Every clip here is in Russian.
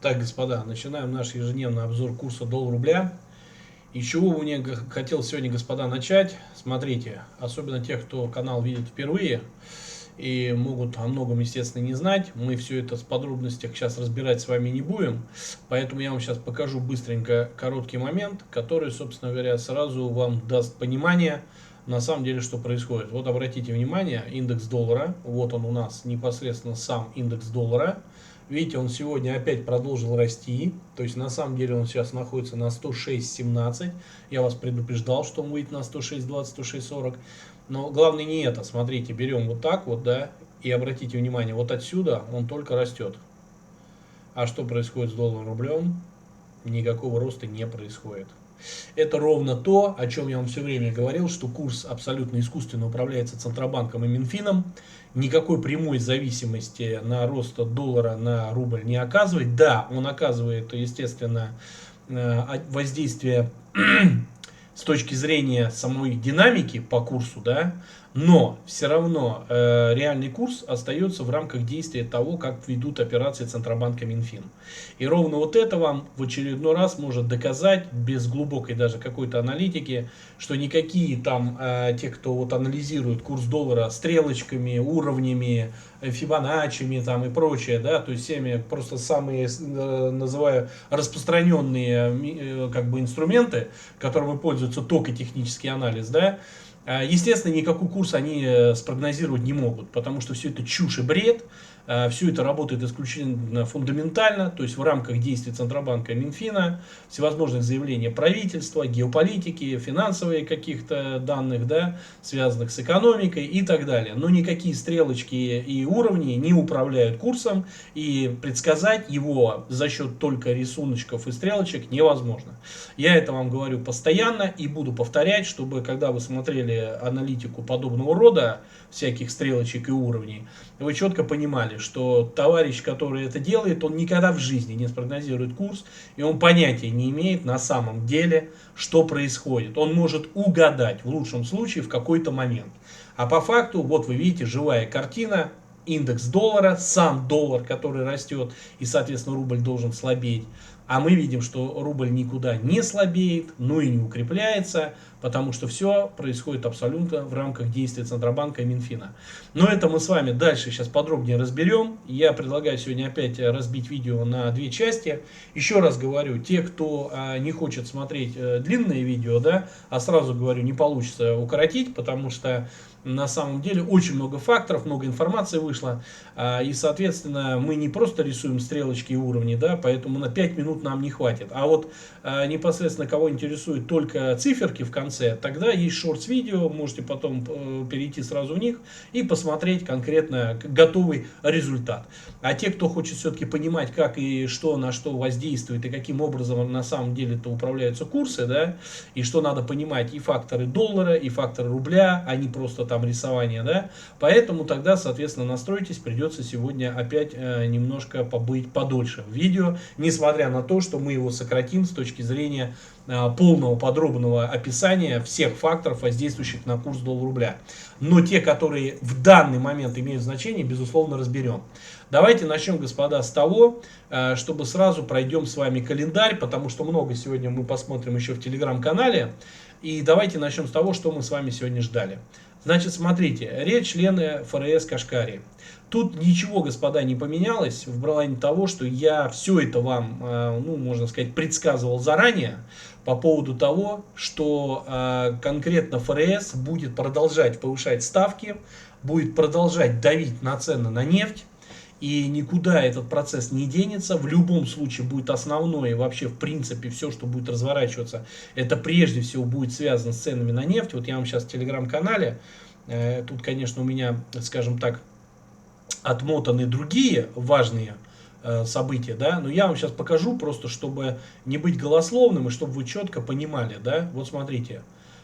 Так, господа, начинаем наш ежедневный обзор курса доллар-рубля. И с чего бы мне хотел сегодня, господа, начать? Смотрите, особенно тех, кто канал видит впервые и могут о многом, естественно, не знать. Мы все это в подробностях сейчас разбирать с вами не будем. Поэтому я вам сейчас покажу быстренько короткий момент, который, собственно говоря, сразу вам даст понимание, на самом деле, что происходит. Вот обратите внимание, индекс доллара. Вот он у нас непосредственно сам индекс доллара. Видите, он сегодня опять продолжил расти. То есть на самом деле он сейчас находится на 106.17. Я вас предупреждал, что он выйдет на 106.20, 106.40. Но главное не это. Смотрите, берем вот так вот, да, и обратите внимание, вот отсюда он только растет. А что происходит с долларом рублем? Никакого роста не происходит. Это ровно то, о чем я вам все время говорил, что курс абсолютно искусственно управляется Центробанком и Минфином. Никакой прямой зависимости на рост доллара на рубль не оказывает. Да, он оказывает, естественно, воздействие с точки зрения самой динамики по курсу, да, но все равно реальный курс остается в рамках действия того, как ведут операции Центробанк и Минфин. И ровно вот это вам в очередной раз может доказать, без глубокой даже какой-то аналитики, что никакие там те, кто вот анализирует курс доллара стрелочками, уровнями, фибоначчими там и прочее, да, то есть всеми просто самые, называю, распространенные как бы инструменты, которыми пользуется только технический анализ, да, естественно, никакой курс они спрогнозировать не могут, потому что все это чушь и бред, все это работает исключительно фундаментально, то есть в рамках действий Центробанка и Минфина, всевозможных заявлений правительства, геополитики, финансовых каких-то данных, да, связанных с экономикой и так далее. Но никакие стрелочки и уровни не управляют курсом, и предсказать его за счет только рисуночков и стрелочек невозможно. Я это вам говорю постоянно и буду повторять, чтобы когда вы смотрели аналитику подобного рода, всяких стрелочек и уровней, вы четко понимали, что товарищ, который это делает, он никогда в жизни не спрогнозирует курс, и он понятия не имеет на самом деле, что происходит. Он может угадать, в лучшем случае, в какой-то момент. А по факту, вот вы видите, живая картина, индекс доллара, сам доллар, который растет, и, соответственно, рубль должен слабеть. А мы видим, что рубль никуда не слабеет, но и не укрепляется, потому что все происходит абсолютно в рамках действия Центробанка и Минфина. Но это мы с вами дальше сейчас подробнее разберем. Я предлагаю сегодня опять разбить видео на две части. Еще раз говорю, те, кто не хочет смотреть длинные видео, да, а сразу говорю, не получится укоротить, потому что на самом деле очень много факторов, много информации вышло, и, соответственно, мы не просто рисуем стрелочки и уровни, да, поэтому на 5 минут нам не хватит. А вот непосредственно кого интересуют только циферки в конце, тогда есть шортс-видео, можете потом перейти сразу в них и посмотреть конкретно готовый результат. А те, кто хочет все-таки понимать, как и что на что воздействует и каким образом на самом деле-то управляются курсы, да, и что надо понимать и факторы доллара, и факторы рубля, а не просто там рисование, да, поэтому тогда, соответственно, настройтесь, придется сегодня опять немножко побыть подольше в видео, несмотря на то, что мы его сократим с точки зрения полного подробного описания всех факторов, воздействующих на курс доллара-рубля. Но те, которые в данный момент имеют значение, безусловно, разберем. Давайте начнем, господа, с того, чтобы сразу пройдем с вами календарь, потому что много сегодня мы посмотрим еще в телеграм-канале. И давайте начнем с того, что мы с вами сегодня ждали. Значит, смотрите, речь члены ФРС Кашкари. Тут ничего, господа, не поменялось в плане того, что я все это вам, ну, можно сказать, предсказывал заранее по поводу того, что конкретно ФРС будет продолжать повышать ставки, будет продолжать давить на цены на нефть. И никуда этот процесс не денется. В любом случае будет основное, и вообще в принципе все, что будет разворачиваться, это прежде всего будет связано с ценами на нефть. Вот я вам сейчас в телеграм-канале, тут, конечно, у меня, скажем так, отмотаны другие важные события, да, но я вам сейчас покажу просто, чтобы не быть голословным и чтобы вы четко понимали, да. Вот смотрите.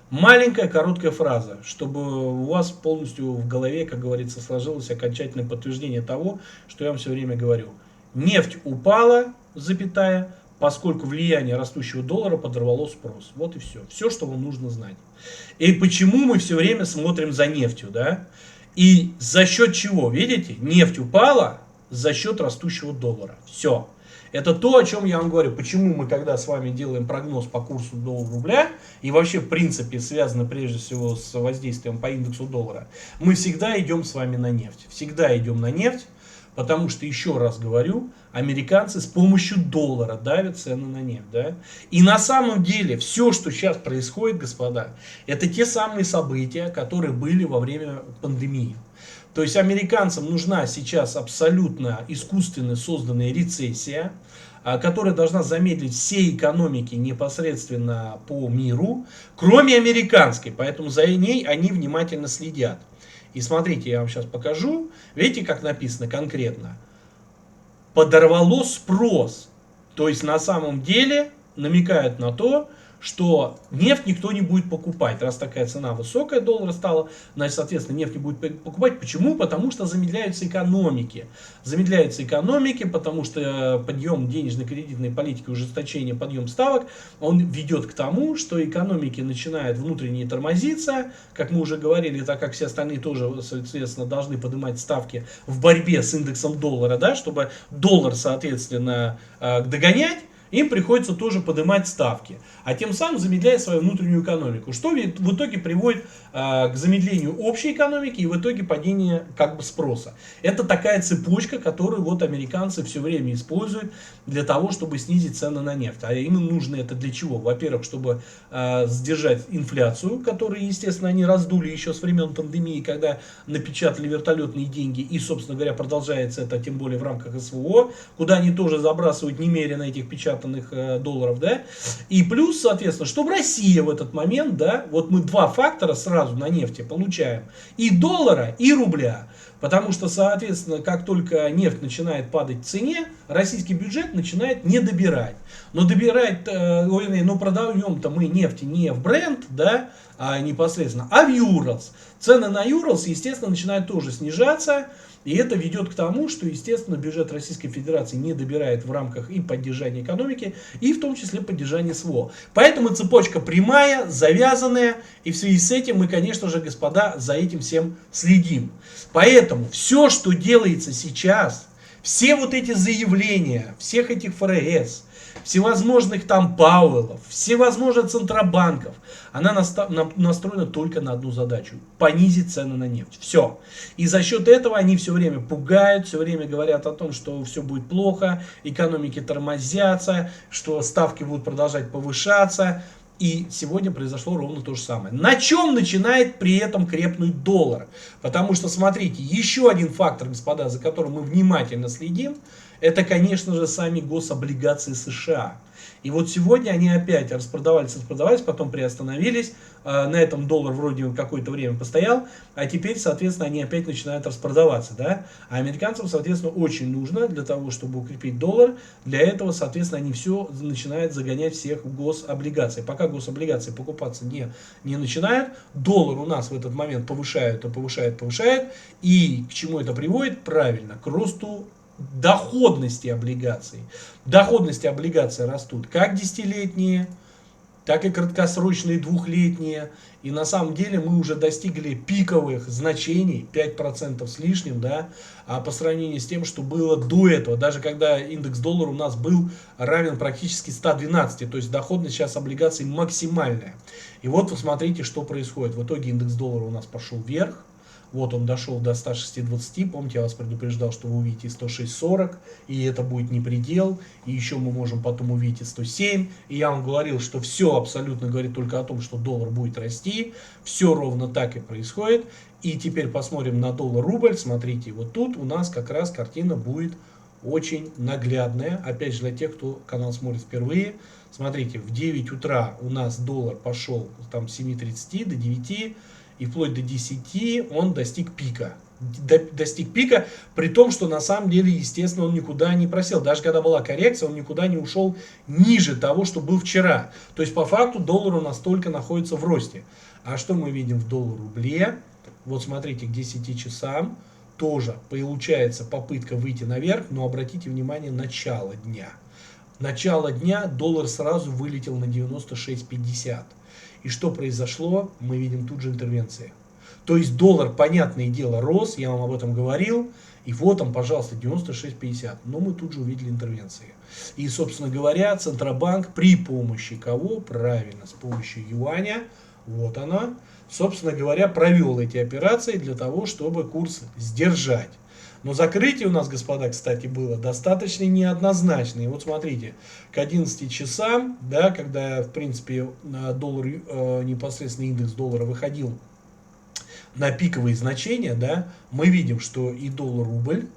Маленькая короткая фраза, чтобы у вас полностью в голове, как говорится, сложилось окончательное подтверждение того, что я вам все время говорю. Нефть упала, запятая, поскольку влияние растущего доллара подорвало спрос. Вот и все. Все, что вам нужно знать. И почему мы все время смотрим за нефтью, да? И за счет чего? Видите, нефть упала за счет растущего доллара. Все. Это то, о чем я вам говорю. Почему мы, когда с вами делаем прогноз по курсу доллара-рубля, и вообще, в принципе, связано прежде всего с воздействием по индексу доллара, мы всегда идем с вами на нефть. Всегда идем на нефть, потому что, еще раз говорю, американцы с помощью доллара давят цены на нефть. Да? И на самом деле, все, что сейчас происходит, господа, это те самые события, которые были во время пандемии. То есть американцам нужна сейчас абсолютно искусственно созданная рецессия, которая должна замедлить все экономики непосредственно по миру, кроме американской. Поэтому за ней они внимательно следят. И смотрите, я вам сейчас покажу. Видите, как написано конкретно? Подорвало спрос. То есть на самом деле намекают на то, что нефть никто не будет покупать. Раз такая цена высокая доллара стала, значит, соответственно, нефть не будет покупать. Почему? Потому что замедляются экономики. Замедляются экономики, потому что подъем денежно-кредитной политики, ужесточение, подъем ставок, он ведет к тому, что экономики начинают внутренне тормозиться. Как мы уже говорили, так как все остальные тоже, соответственно, должны поднимать ставки в борьбе с индексом доллара, да, чтобы доллар, соответственно, догонять. Им приходится тоже поднимать ставки, а тем самым замедляя свою внутреннюю экономику, что в итоге приводит к замедлению общей экономики и в итоге падению как бы спроса. Это такая цепочка, которую вот американцы все время используют для того, чтобы снизить цены на нефть. А им нужно это для чего? Во-первых, чтобы сдержать инфляцию, которую, естественно, они раздули еще с времен пандемии, когда напечатали вертолетные деньги, и, собственно говоря, продолжается это тем более в рамках СВО, куда они тоже забрасывают немерено этих печатных долларов, да, и плюс, соответственно, чтобы Россия в этот момент, да, вот мы два фактора сразу на нефти получаем, и доллара, и рубля, потому что, соответственно, как только нефть начинает падать в цене, российский бюджет начинает не добирать, но добирать, но продаем-то мы нефть не в Brent, да, а непосредственно, а в Urals. Цены на Urals, естественно, начинают тоже снижаться. И это ведет к тому, что, естественно, бюджет Российской Федерации не добирает в рамках и поддержания экономики, и в том числе поддержания СВО. Поэтому цепочка прямая, завязанная, и в связи с этим мы, конечно же, господа, за этим всем следим. Поэтому все, что делается сейчас, все вот эти заявления, всех этих ФРС, всевозможных там Пауэллов, всевозможных центробанков, она настроена только на одну задачу – понизить цены на нефть. Все. И за счет этого они все время пугают, все время говорят о том, что все будет плохо, экономики тормозятся, что ставки будут продолжать повышаться. И сегодня произошло ровно то же самое. На чем начинает при этом крепнуть доллар? Потому что, смотрите, еще один фактор, господа, за которым мы внимательно следим, это, конечно же, сами гособлигации США. И вот сегодня они опять распродавались, потом приостановились. На этом доллар вроде какое-то время постоял, а теперь, соответственно, они опять начинают распродаваться. Да? А американцам, соответственно, очень нужно для того, чтобы укрепить доллар. Для этого, соответственно, они все начинают загонять всех в гособлигации. Пока гособлигации покупаться не начинают, доллар у нас в этот момент повышает. И к чему это приводит? Правильно, к росту доходности облигаций. Доходности облигаций растут как десятилетние, так и краткосрочные двухлетние. И на самом деле мы уже достигли пиковых значений, 5% с лишним, да, а по сравнению с тем, что было до этого, даже когда индекс доллара у нас был равен практически 112, то есть доходность сейчас облигаций максимальная. И вот вы смотрите, что происходит. В итоге индекс доллара у нас пошел вверх. Вот он дошел до 106.20, помните, я вас предупреждал, что вы увидите 106.40, и это будет не предел, и еще мы можем потом увидеть 107, и я вам говорил, что все абсолютно говорит только о том, что доллар будет расти, все ровно так и происходит, и теперь посмотрим на доллар-рубль, смотрите, вот тут у нас как раз картина будет очень наглядная, опять же для тех, кто канал смотрит впервые, смотрите, в 9 утра у нас доллар пошел там с 7.30 до 9, и вплоть до 10 он достиг пика. Достиг пика, при том, что на самом деле, естественно, он никуда не просел. Даже когда была коррекция, он никуда не ушел ниже того, что был вчера. То есть, по факту, доллар у нас только находится в росте. А что мы видим в доллар-рубле? Вот смотрите, к 10 часам тоже получается попытка выйти наверх, но обратите внимание, начало дня. Начало дня доллар сразу вылетел на 96.50. И что произошло? Мы видим тут же интервенции. То есть доллар, понятное дело, рос, я вам об этом говорил. И вот он, пожалуйста, 96.50. Но мы тут же увидели интервенции. И, собственно говоря, Центробанк при помощи кого? Правильно, с помощью юаня, вот она, собственно говоря, провел эти операции для того, чтобы курс сдержать. Но закрытие у нас, господа, кстати, было достаточно неоднозначное. И вот смотрите, к 11 часам, да, когда, в принципе, доллар, непосредственно индекс доллара выходил на пиковые значения, да, мы видим, что и доллар-рубль,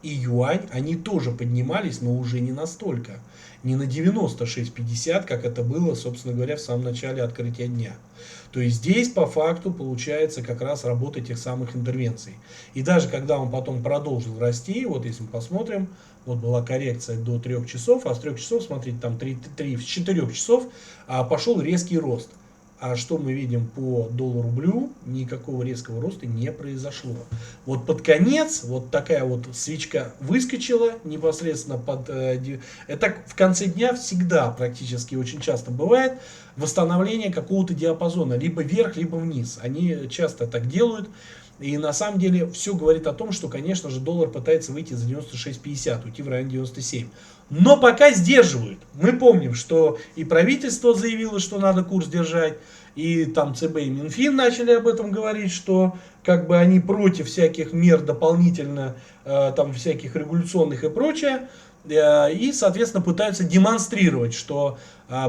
и юань, они тоже поднимались, но уже не настолько. Не на 96.50, как это было, собственно говоря, в самом начале открытия дня. То есть здесь по факту получается как раз работа тех самых интервенций. И даже когда он потом продолжил расти, вот если мы посмотрим, вот была коррекция до 3 часов, а с 3 часов, смотрите, там 3, с 4 часов пошел резкий рост. А что мы видим по доллару-рублю? Никакого резкого роста не произошло. Вот под конец вот такая вот свечка выскочила непосредственно под... Это в конце дня всегда практически очень часто бывает восстановление какого-то диапазона. Либо вверх, либо вниз. Они часто так делают. И на самом деле все говорит о том, что, конечно же, доллар пытается выйти за 96.50, уйти в район 97. Но пока сдерживают. Мы помним, что и правительство заявило, что надо курс держать, и там ЦБ и Минфин начали об этом говорить, что как бы они против всяких мер дополнительно, там всяких регуляционных и прочее. И, соответственно, пытаются демонстрировать, что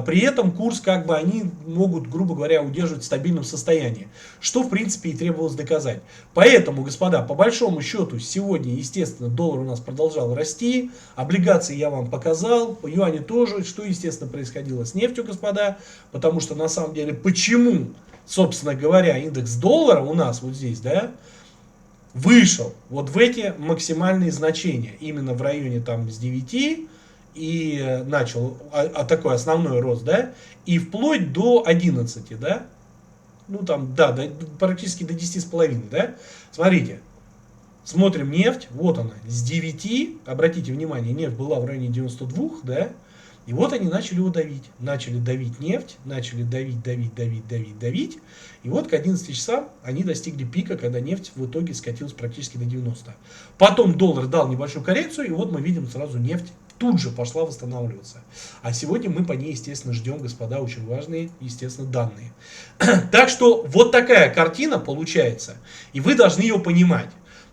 при этом курс как бы они могут, грубо говоря, удерживать в стабильном состоянии. Что, в принципе, и требовалось доказать. Поэтому, господа, по большому счету, сегодня, естественно, доллар у нас продолжал расти. Облигации я вам показал. По юаню тоже. Что, естественно, происходило с нефтью, господа. Потому что, на самом деле, почему, собственно говоря, индекс доллара у нас вот здесь, да, вышел вот в эти максимальные значения, именно в районе там с 9 и начал такой основной рост, да, и вплоть до 11, да, ну там, да, практически до 10,5, да, смотрите, смотрим нефть, вот она, с 9, обратите внимание, нефть была в районе 92, да, и вот они начали его давить. Начали давить нефть, начали давить. И вот к 11 часам они достигли пика, когда нефть в итоге скатилась практически до 90. Потом доллар дал небольшую коррекцию, и вот мы видим сразу нефть тут же пошла восстанавливаться. А сегодня мы по ней, естественно, ждем, господа, очень важные, естественно, данные. Так что вот такая картина получается. И вы должны ее понимать.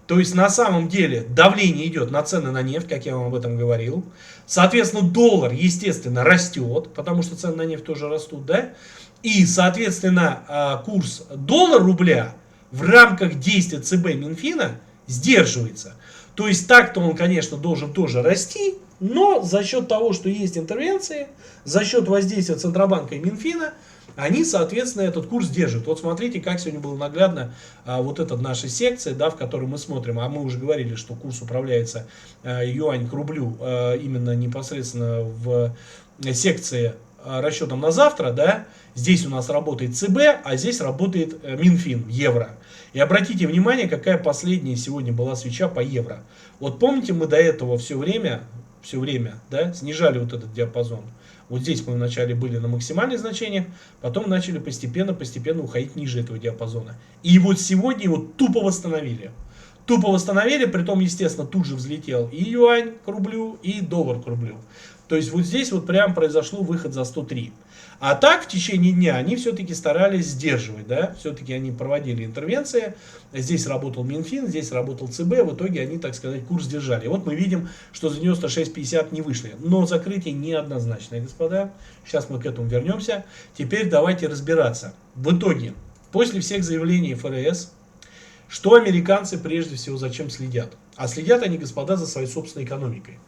То есть на самом деле давление идет на цены на нефть, как я вам об этом говорил. Соответственно, доллар, естественно, растет, потому что цены на нефть тоже растут, да? И, соответственно, курс доллар-рубля в рамках действия ЦБ Минфина сдерживается. То есть так-то он, конечно, должен тоже расти, но за счет того, что есть интервенции, за счет воздействия Центробанка и Минфина, они, соответственно, этот курс держат. Вот смотрите, как сегодня было наглядно вот эта наша секция, да, в которой мы смотрим. А мы уже говорили, что курс управляется юань к рублю именно непосредственно в секции расчетом на завтра. Да. Здесь у нас работает ЦБ, а здесь работает Минфин, евро. И обратите внимание, какая последняя сегодня была свеча по евро. Вот помните, мы до этого все время, да, снижали вот этот диапазон. Вот здесь мы вначале были на максимальных значениях, потом начали постепенно уходить ниже этого диапазона. И вот сегодня его тупо восстановили. Притом, естественно, тут же взлетел и юань к рублю, и доллар к рублю. То есть вот здесь вот прям произошло выход за 103. А так в течение дня они все-таки старались сдерживать, да, все-таки они проводили интервенции, здесь работал Минфин, здесь работал ЦБ, в итоге они, так сказать, курс держали. И вот мы видим, что за 96.50 не вышли, но закрытие неоднозначное, господа, сейчас мы к этому вернемся. Теперь давайте разбираться. В итоге, после всех заявлений ФРС, что американцы прежде всего зачем следят? А следят они, господа, за своей собственной экономикой.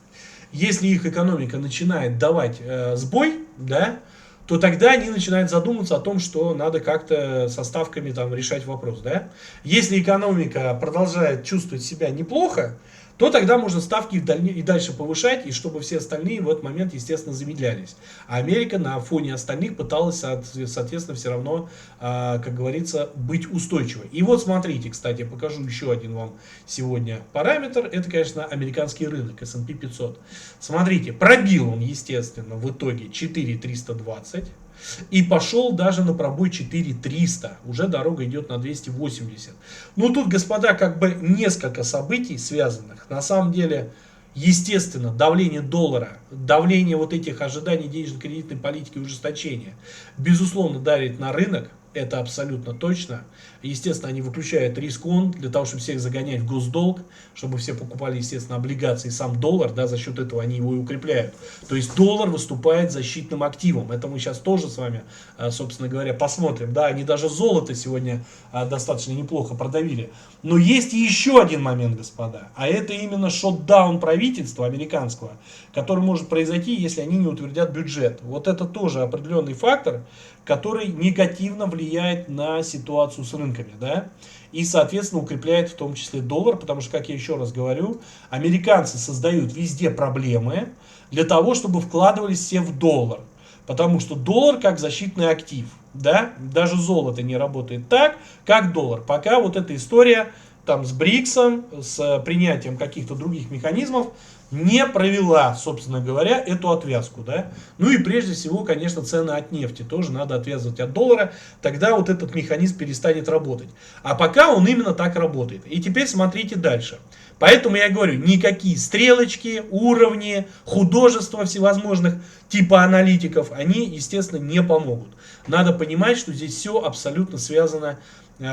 Если их экономика начинает давать сбой, да, то тогда они начинают задумываться о том, что надо как-то со ставками там решать вопрос. Да? Если экономика продолжает чувствовать себя неплохо, то тогда можно ставки и дальше повышать, и чтобы все остальные в этот момент, естественно, замедлялись. А Америка на фоне остальных пыталась, соответственно, все равно, как говорится, быть устойчивой. И вот смотрите, кстати, я покажу еще один вам сегодня параметр. Это, конечно, американский рынок, S&P 500. Смотрите, пробил он, естественно, в итоге 4320. И пошел даже на пробой 4300. Уже дорога идет на 280. Ну тут, господа, как бы несколько событий связанных. На самом деле, естественно, давление доллара, давление вот этих ожиданий денежно-кредитной политики ужесточения, безусловно, давит на рынок. Это абсолютно точно. Естественно, они выключают риск он для того, чтобы всех загонять в госдолг, чтобы все покупали, естественно, облигации, сам доллар, да, за счет этого они его и укрепляют. То есть доллар выступает защитным активом. Это мы сейчас тоже с вами, собственно говоря, посмотрим. Да, они даже золото сегодня достаточно неплохо продавили. Но есть еще один момент, господа. А это именно шотдаун правительства американского, который может произойти, если они не утвердят бюджет. Вот это тоже определенный фактор, который негативно влияет на ситуацию с рынками, да, и, соответственно, укрепляет в том числе доллар, потому что, как я еще раз говорю, американцы создают везде проблемы для того, чтобы вкладывались все в доллар, потому что доллар как защитный актив, да, даже золото не работает так, как доллар, пока вот эта история там с БРИКСом, с принятием каких-то других механизмов не провела, собственно говоря, эту отвязку, да. Ну и прежде всего, конечно, цены от нефти тоже надо отвязывать от доллара, тогда вот этот механизм перестанет работать. А пока он именно так работает. И теперь смотрите дальше. Поэтому я говорю, никакие стрелочки, уровни, художества всевозможных типа аналитиков, они, естественно, не помогут. Надо понимать, что здесь все абсолютно связано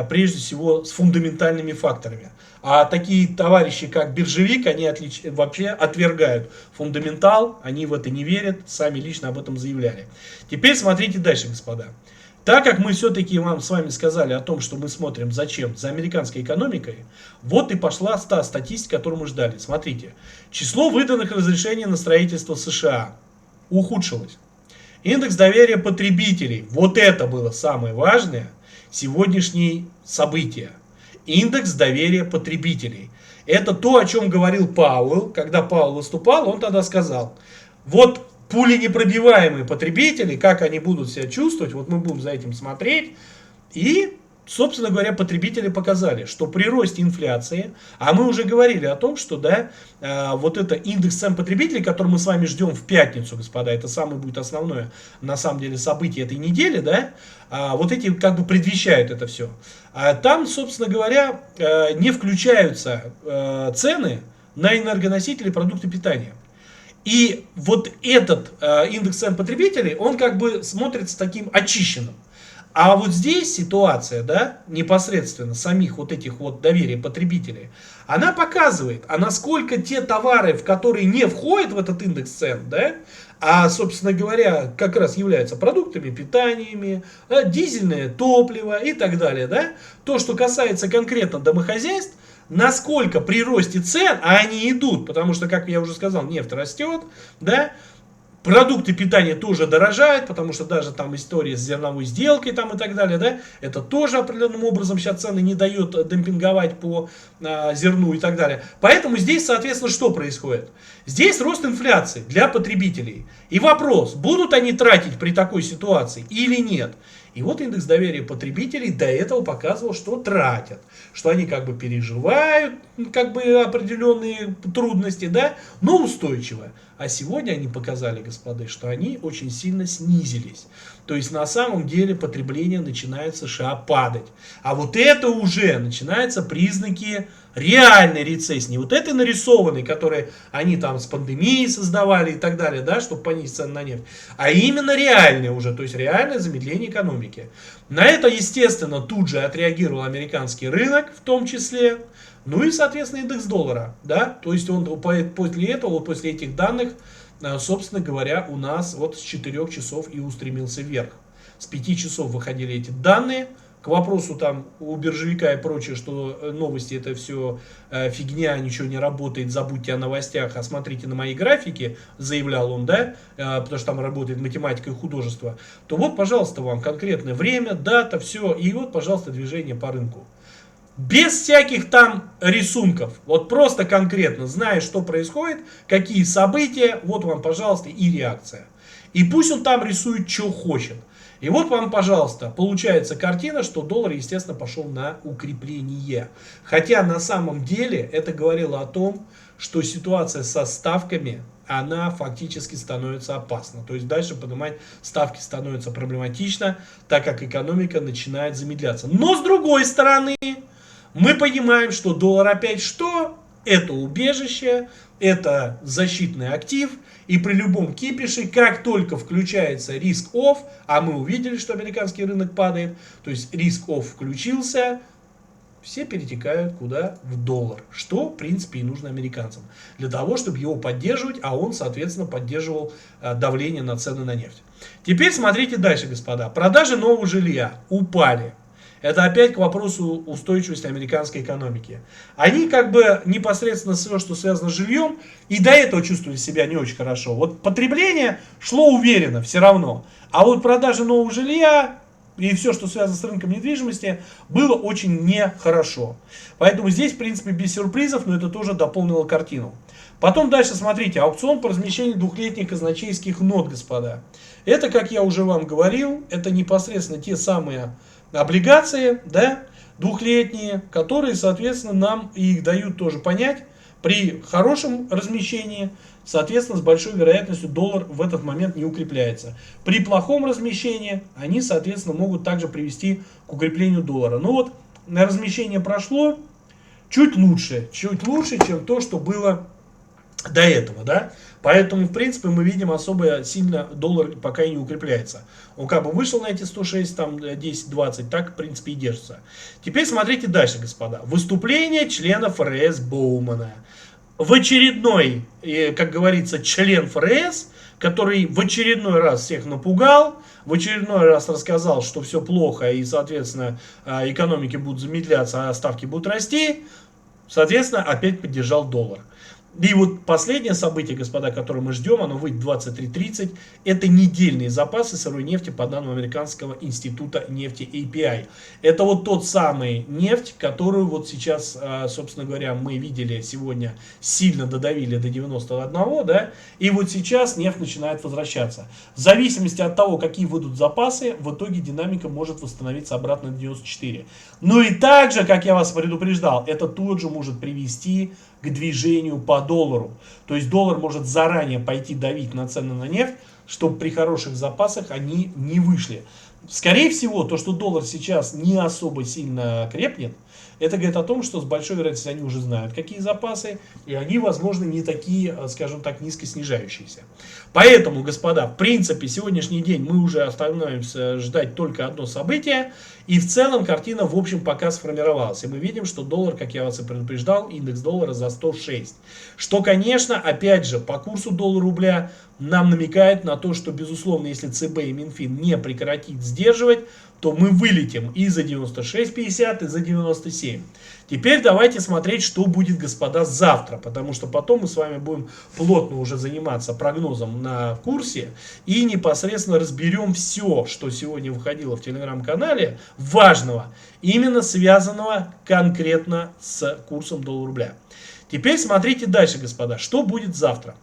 прежде всего с фундаментальными факторами. А такие товарищи, как биржевик, они вообще отвергают фундаментал, они в это не верят, сами лично об этом заявляли. Теперь смотрите дальше, господа. Так как мы все-таки вам с вами сказали о том, что мы смотрим зачем, за американской экономикой, вот и пошла та статистика, которую мы ждали. Смотрите, число выданных разрешений на строительство США ухудшилось. Индекс доверия потребителей, вот это было самое важное, сегодняшнее событие. Индекс доверия потребителей. Это то, о чем говорил Пауэлл. Когда Пауэлл выступал, он тогда сказал, вот пуленепробиваемые потребители, как они будут себя чувствовать, вот мы будем за этим смотреть. И, собственно говоря, потребители показали, что при росте инфляции, а мы уже говорили о том, что да, вот это индекс цен потребителей, который мы с вами ждем в пятницу, господа, это самое будет основное, на самом деле, событие этой недели, да, вот эти как бы предвещают это все. Там, собственно говоря, не включаются цены на энергоносители и продукты питания. И вот этот индекс цен потребителей, он как бы смотрится таким очищенным. А вот здесь ситуация, да, непосредственно самих вот этих вот доверия потребителей, она показывает, а насколько те товары, в которые не входят в этот индекс цен, да, а, собственно говоря, как раз являются продуктами питаниями, да, дизельное топливо и так далее, да, то, что касается конкретно домохозяйств, насколько при росте цен, а они идут, потому что, как я уже сказал, нефть растет, да, продукты питания тоже дорожают, потому что даже там история с зерновой сделкой там и так далее, да, это тоже определенным образом сейчас цены не дают демпинговать по зерну и так далее. Поэтому здесь, соответственно, что происходит? Здесь рост инфляции для потребителей. И вопрос, будут они тратить при такой ситуации или нет? И вот индекс доверия потребителей до этого показывал, что тратят, что они как бы переживают как бы определенные трудности, да, но устойчиво. А сегодня они показали, господа, что они очень сильно снизились. То есть на самом деле потребление начинает в США падать. А вот это уже начинаются признаки реальной рецессии. Не вот этой нарисованной, которые они там с пандемией создавали и так далее, да, чтобы понизить цены на нефть. А именно реальное уже, то есть реальное замедление экономики. На это, естественно, тут же отреагировал американский рынок в том числе. Ну и, соответственно, индекс доллара, да, то есть он после этого, вот после этих данных, собственно говоря, у нас вот с 4 часов и устремился вверх. С 5 часов выходили эти данные. К вопросу там у биржевика и прочее, что новости это все фигня, ничего не работает, забудьте о новостях, а смотрите на мои графики, заявлял он, да, потому что там работает математика и художество, то вот, пожалуйста, вам конкретное время, дата, все, и вот, пожалуйста, движение по рынку. Без всяких там рисунков, вот просто конкретно, зная, что происходит, какие события, вот вам, пожалуйста, и реакция. И пусть он там рисует, что хочет. И вот вам, пожалуйста, получается картина, что доллар, естественно, пошел на укрепление. Хотя на самом деле это говорило о том, что ситуация со ставками, она фактически становится опасна. То есть дальше поднимать ставки становится проблематично, так как экономика начинает замедляться. Но с другой стороны, мы понимаем, что доллар опять что? Это убежище, это защитный актив, и при любом кипише, как только включается риск-офф, а мы увидели, что американский рынок падает, то есть риск-офф включился, все перетекают куда? В доллар. Что, в принципе, и нужно американцам. Для того, чтобы его поддерживать, а он, соответственно, поддерживал давление на цены на нефть. Теперь смотрите дальше, господа. Продажи нового жилья упали. Это опять к вопросу устойчивости американской экономики. Они как бы непосредственно все, что связано с жильем, и до этого чувствовали себя не очень хорошо. Вот потребление шло уверенно все равно. А вот продажи нового жилья и все, что связано с рынком недвижимости, было очень нехорошо. Поэтому здесь, в принципе, без сюрпризов, но это тоже дополнило картину. Потом дальше смотрите, аукцион по размещению двухлетних казначейских нот, господа. Это, как я уже вам говорил, это непосредственно те самые облигации, да, двухлетние, которые, соответственно, нам их дают тоже понять. При хорошем размещении, соответственно, с большой вероятностью доллар в этот момент не укрепляется. При плохом размещении они, соответственно, могут также привести к укреплению доллара. Но вот на размещение прошло чуть лучше, чем то, что было до этого, да. Поэтому, в принципе, мы видим, особо сильно доллар пока и не укрепляется. Он как бы вышел на эти 106, там 10-20, так, в принципе, и держится. Теперь смотрите дальше, господа. Выступление члена ФРС Боумана. В очередной, как говорится, член ФРС, который в очередной раз всех напугал, в очередной раз рассказал, что все плохо и, соответственно, экономики будут замедляться, а ставки будут расти, соответственно, опять поддержал доллар. И вот последнее событие, господа, которое мы ждем, оно выйдет 23:30, это недельные запасы сырой нефти по данным американского института нефти API. Это вот тот самый нефть, которую вот сейчас, собственно говоря, мы видели сегодня, сильно додавили до 91, да, и вот сейчас нефть начинает возвращаться. В зависимости от того, какие выйдут запасы, в итоге динамика может восстановиться обратно на 94. Ну и также, как я вас предупреждал, это тоже может привести к движению по доллару. То есть доллар может заранее пойти давить на цены на нефть, чтобы при хороших запасах они не вышли. Скорее всего, то, что доллар сейчас не особо сильно крепнет, это говорит о том, что с большой вероятностью они уже знают, какие запасы, и они, возможно, не такие, скажем так, низко снижающиеся. Поэтому, господа, в принципе, сегодняшний день мы уже остановимся ждать только одно событие, и в целом картина, в общем, пока сформировалась. И мы видим, что доллар, как я вас и предупреждал, индекс доллара за 106. Что, конечно, опять же, по курсу доллар-рубля нам намекает на то, что, безусловно, если ЦБ и Минфин не прекратит сдерживать, то мы вылетим и за 96.50, и за 97. Теперь давайте смотреть, что будет, господа, завтра, потому что потом мы с вами будем плотно уже заниматься прогнозом на курсе и непосредственно разберем все, что сегодня выходило в телеграм-канале, важного, именно связанного конкретно с курсом доллара-рубля. Теперь смотрите дальше, господа, что будет завтра.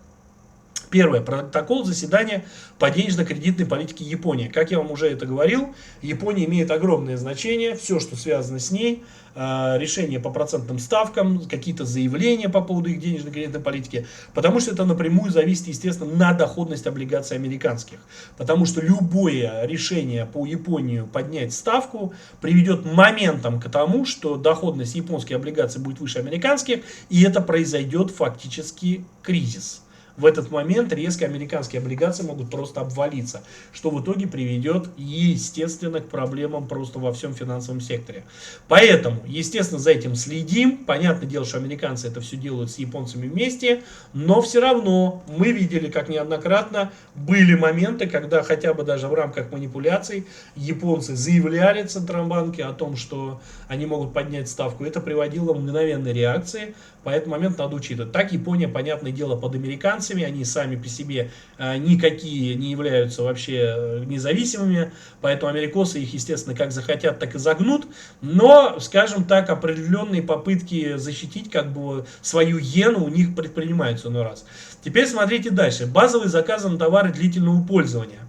Первое. Протокол заседания по денежно-кредитной политике Японии. Как я вам уже это говорил, Япония имеет огромное значение. Все, что связано с ней, решения по процентным ставкам, какие-то заявления по поводу их денежно-кредитной политики. Потому что это напрямую зависит, естественно, на доходность облигаций американских. Потому что любое решение по Японии поднять ставку приведет моментом к тому, что доходность японских облигаций будет выше американских. И это произойдет фактически кризис. В этот момент резко американские облигации могут просто обвалиться, что в итоге приведет, естественно, к проблемам просто во всем финансовом секторе. Поэтому, естественно, за этим следим. Понятное дело, что американцы это все делают с японцами вместе, но все равно мы видели, как неоднократно были моменты, когда хотя бы даже в рамках манипуляций японцы заявляли Центробанке о том, что они могут поднять ставку. Это приводило к мгновенной реакции, поэтому момент надо учитывать. Так Япония, понятное дело, под американцами. Они сами по себе никакие не являются вообще независимыми, поэтому америкосы их, естественно, как захотят, так и загнут. Но, скажем так, определенные попытки защитить как бы свою иену у них предпринимаются иной раз. Теперь смотрите дальше. Базовые заказы на товары длительного пользования.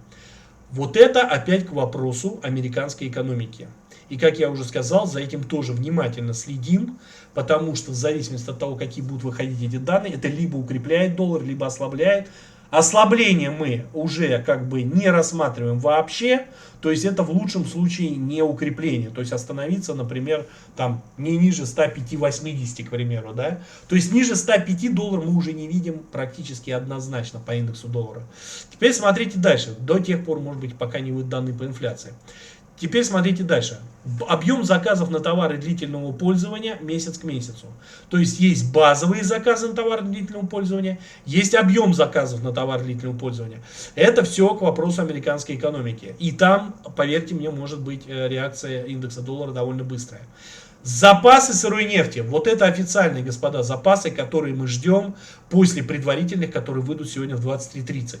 Вот это опять к вопросу американской экономики. И как я уже сказал, за этим тоже внимательно следим, потому что в зависимости от того, какие будут выходить эти данные, это либо укрепляет доллар, либо ослабляет. Ослабление мы уже как бы не рассматриваем вообще, то есть это в лучшем случае не укрепление, то есть остановиться, например, там не ниже 105-80, к примеру, да, то есть ниже 105 долларов мы уже не видим практически однозначно по индексу доллара. Теперь смотрите дальше, до тех пор, может быть, пока не выйдут данные по инфляции. Теперь смотрите дальше. Объем заказов на товары длительного пользования месяц к месяцу. То есть есть базовые заказы на товары длительного пользования, есть объем заказов на товары длительного пользования. Это все к вопросу американской экономики. И там, поверьте мне, может быть реакция индекса доллара довольно быстрая. Запасы сырой нефти. Вот это официальные, господа, запасы, которые мы ждем после предварительных, которые выйдут сегодня в 23:30.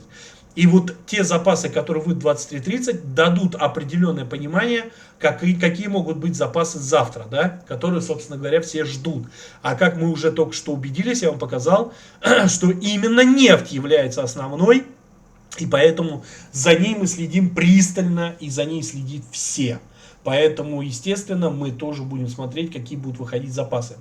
И вот те запасы, которые выйдут в 23:30, дадут определенное понимание, какие могут быть запасы завтра, да, которые, собственно говоря, все ждут. А как мы уже только что убедились, я вам показал, что именно нефть является основной, и поэтому за ней мы следим пристально, и за ней следят все. Поэтому, естественно, мы тоже будем смотреть, какие будут выходить запасы.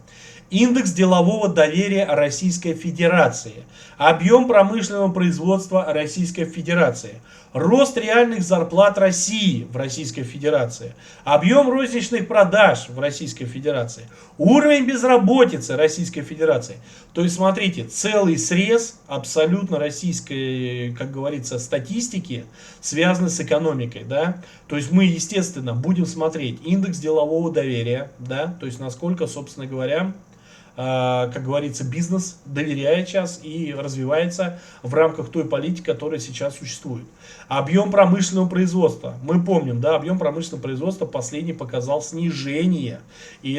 Индекс делового доверия Российской Федерации. Объем промышленного производства Российской Федерации. Рост реальных зарплат России в Российской Федерации. Объем розничных продаж в Российской Федерации. Уровень безработицы Российской Федерации. То есть, смотрите, целый срез абсолютно российской, как говорится, статистики, связанный с экономикой, да. То есть, мы, естественно, будем смотреть индекс делового доверия, да, то есть, насколько, собственно говоря, как говорится, бизнес доверяет сейчас и развивается в рамках той политики, которая сейчас существует. Объем промышленного производства. Мы помним, да, объем промышленного производства последний показал снижение. И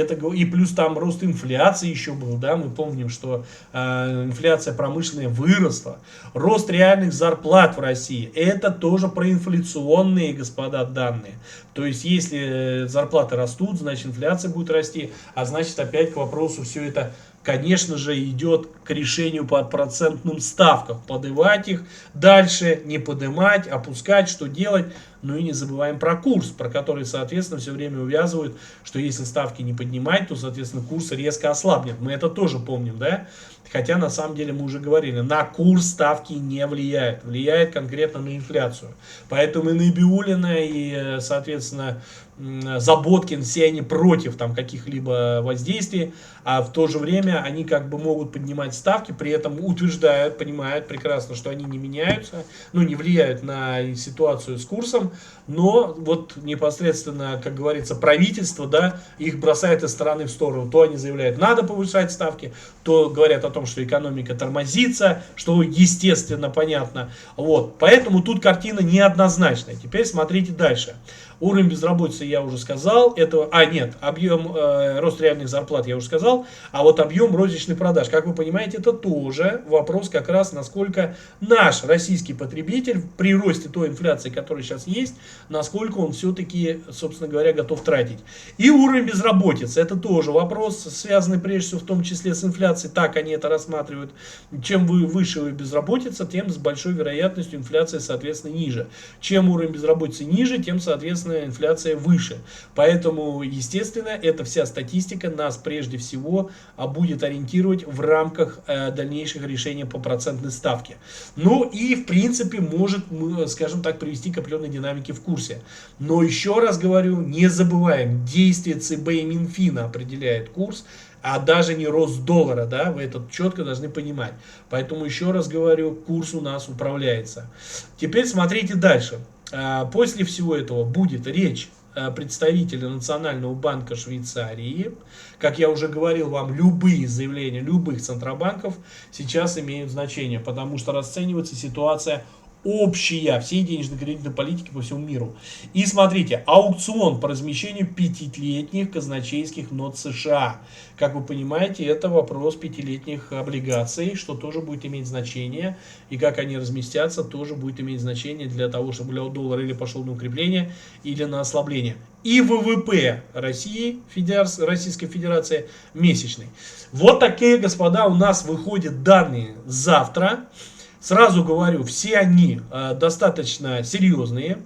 плюс там рост инфляции еще был, да, мы помним, что инфляция промышленная выросла. Рост реальных зарплат в России. Это тоже проинфляционные, господа, данные. То есть, если зарплаты растут, значит инфляция будет расти, а значит опять к вопросу все это, конечно же, идет к решению по процентным ставкам. Поднимать их дальше, не поднимать, опускать, что делать. Ну и не забываем про курс, про который, соответственно, все время увязывают, что если ставки не поднимать, то, соответственно, курс резко ослабнет. Мы это тоже помним, да? Хотя, на самом деле, мы уже говорили, на курс ставки не влияет. Влияет конкретно на инфляцию. Поэтому и Набиуллина, и, соответственно, Заботкин, все они против там каких-либо воздействий, а в то же время они как бы могут поднимать ставки, при этом утверждают, понимают прекрасно, что они не меняются, ну, не влияют на ситуацию с курсом, но вот непосредственно, как говорится, правительство, да, их бросает из стороны в сторону. То они заявляют, надо повышать ставки, то говорят о том, что экономика тормозится, что естественно, понятно. Вот, поэтому тут картина неоднозначная. Теперь смотрите дальше. Уровень безработицы я уже сказал, объем рост реальных зарплат я уже сказал, а вот объем розничных продаж, как вы понимаете, это тоже вопрос как раз, насколько наш российский потребитель при росте той инфляции, которая сейчас есть, насколько он все-таки, собственно говоря, готов тратить. И уровень безработицы, это тоже вопрос, связанный прежде всего в том числе с инфляцией, так они это рассматривают. Чем выше безработица, тем с большой вероятностью инфляция, соответственно, ниже. Чем уровень безработицы ниже, тем, соответственно, инфляция выше. Поэтому, естественно, эта вся статистика нас прежде всего будет ориентировать в рамках дальнейших решений по процентной ставке. Ну и, в принципе, может, скажем так, привести к определенной динамике в курсе. Но еще раз говорю, не забываем, действие ЦБ и Минфина определяет курс, а даже не рост доллара, да, вы это четко должны понимать. Поэтому, еще раз говорю, курс у нас управляется. Теперь смотрите дальше. После всего этого будет речь представителя Национального банка Швейцарии. Как я уже говорил вам, любые заявления любых центробанков сейчас имеют значение, потому что расценивается ситуация общая всей денежно-кредитной политики по всему миру. И смотрите, аукцион по размещению пятилетних казначейских нот США. Как вы понимаете, это вопрос пятилетних облигаций, что тоже будет иметь значение. И как они разместятся, тоже будет иметь значение для того, чтобы доллар или пошел на укрепление, или на ослабление. И ВВП Российской Федерации месячный. Вот такие, господа, у нас выходят данные завтра. Сразу говорю, все они достаточно серьезные.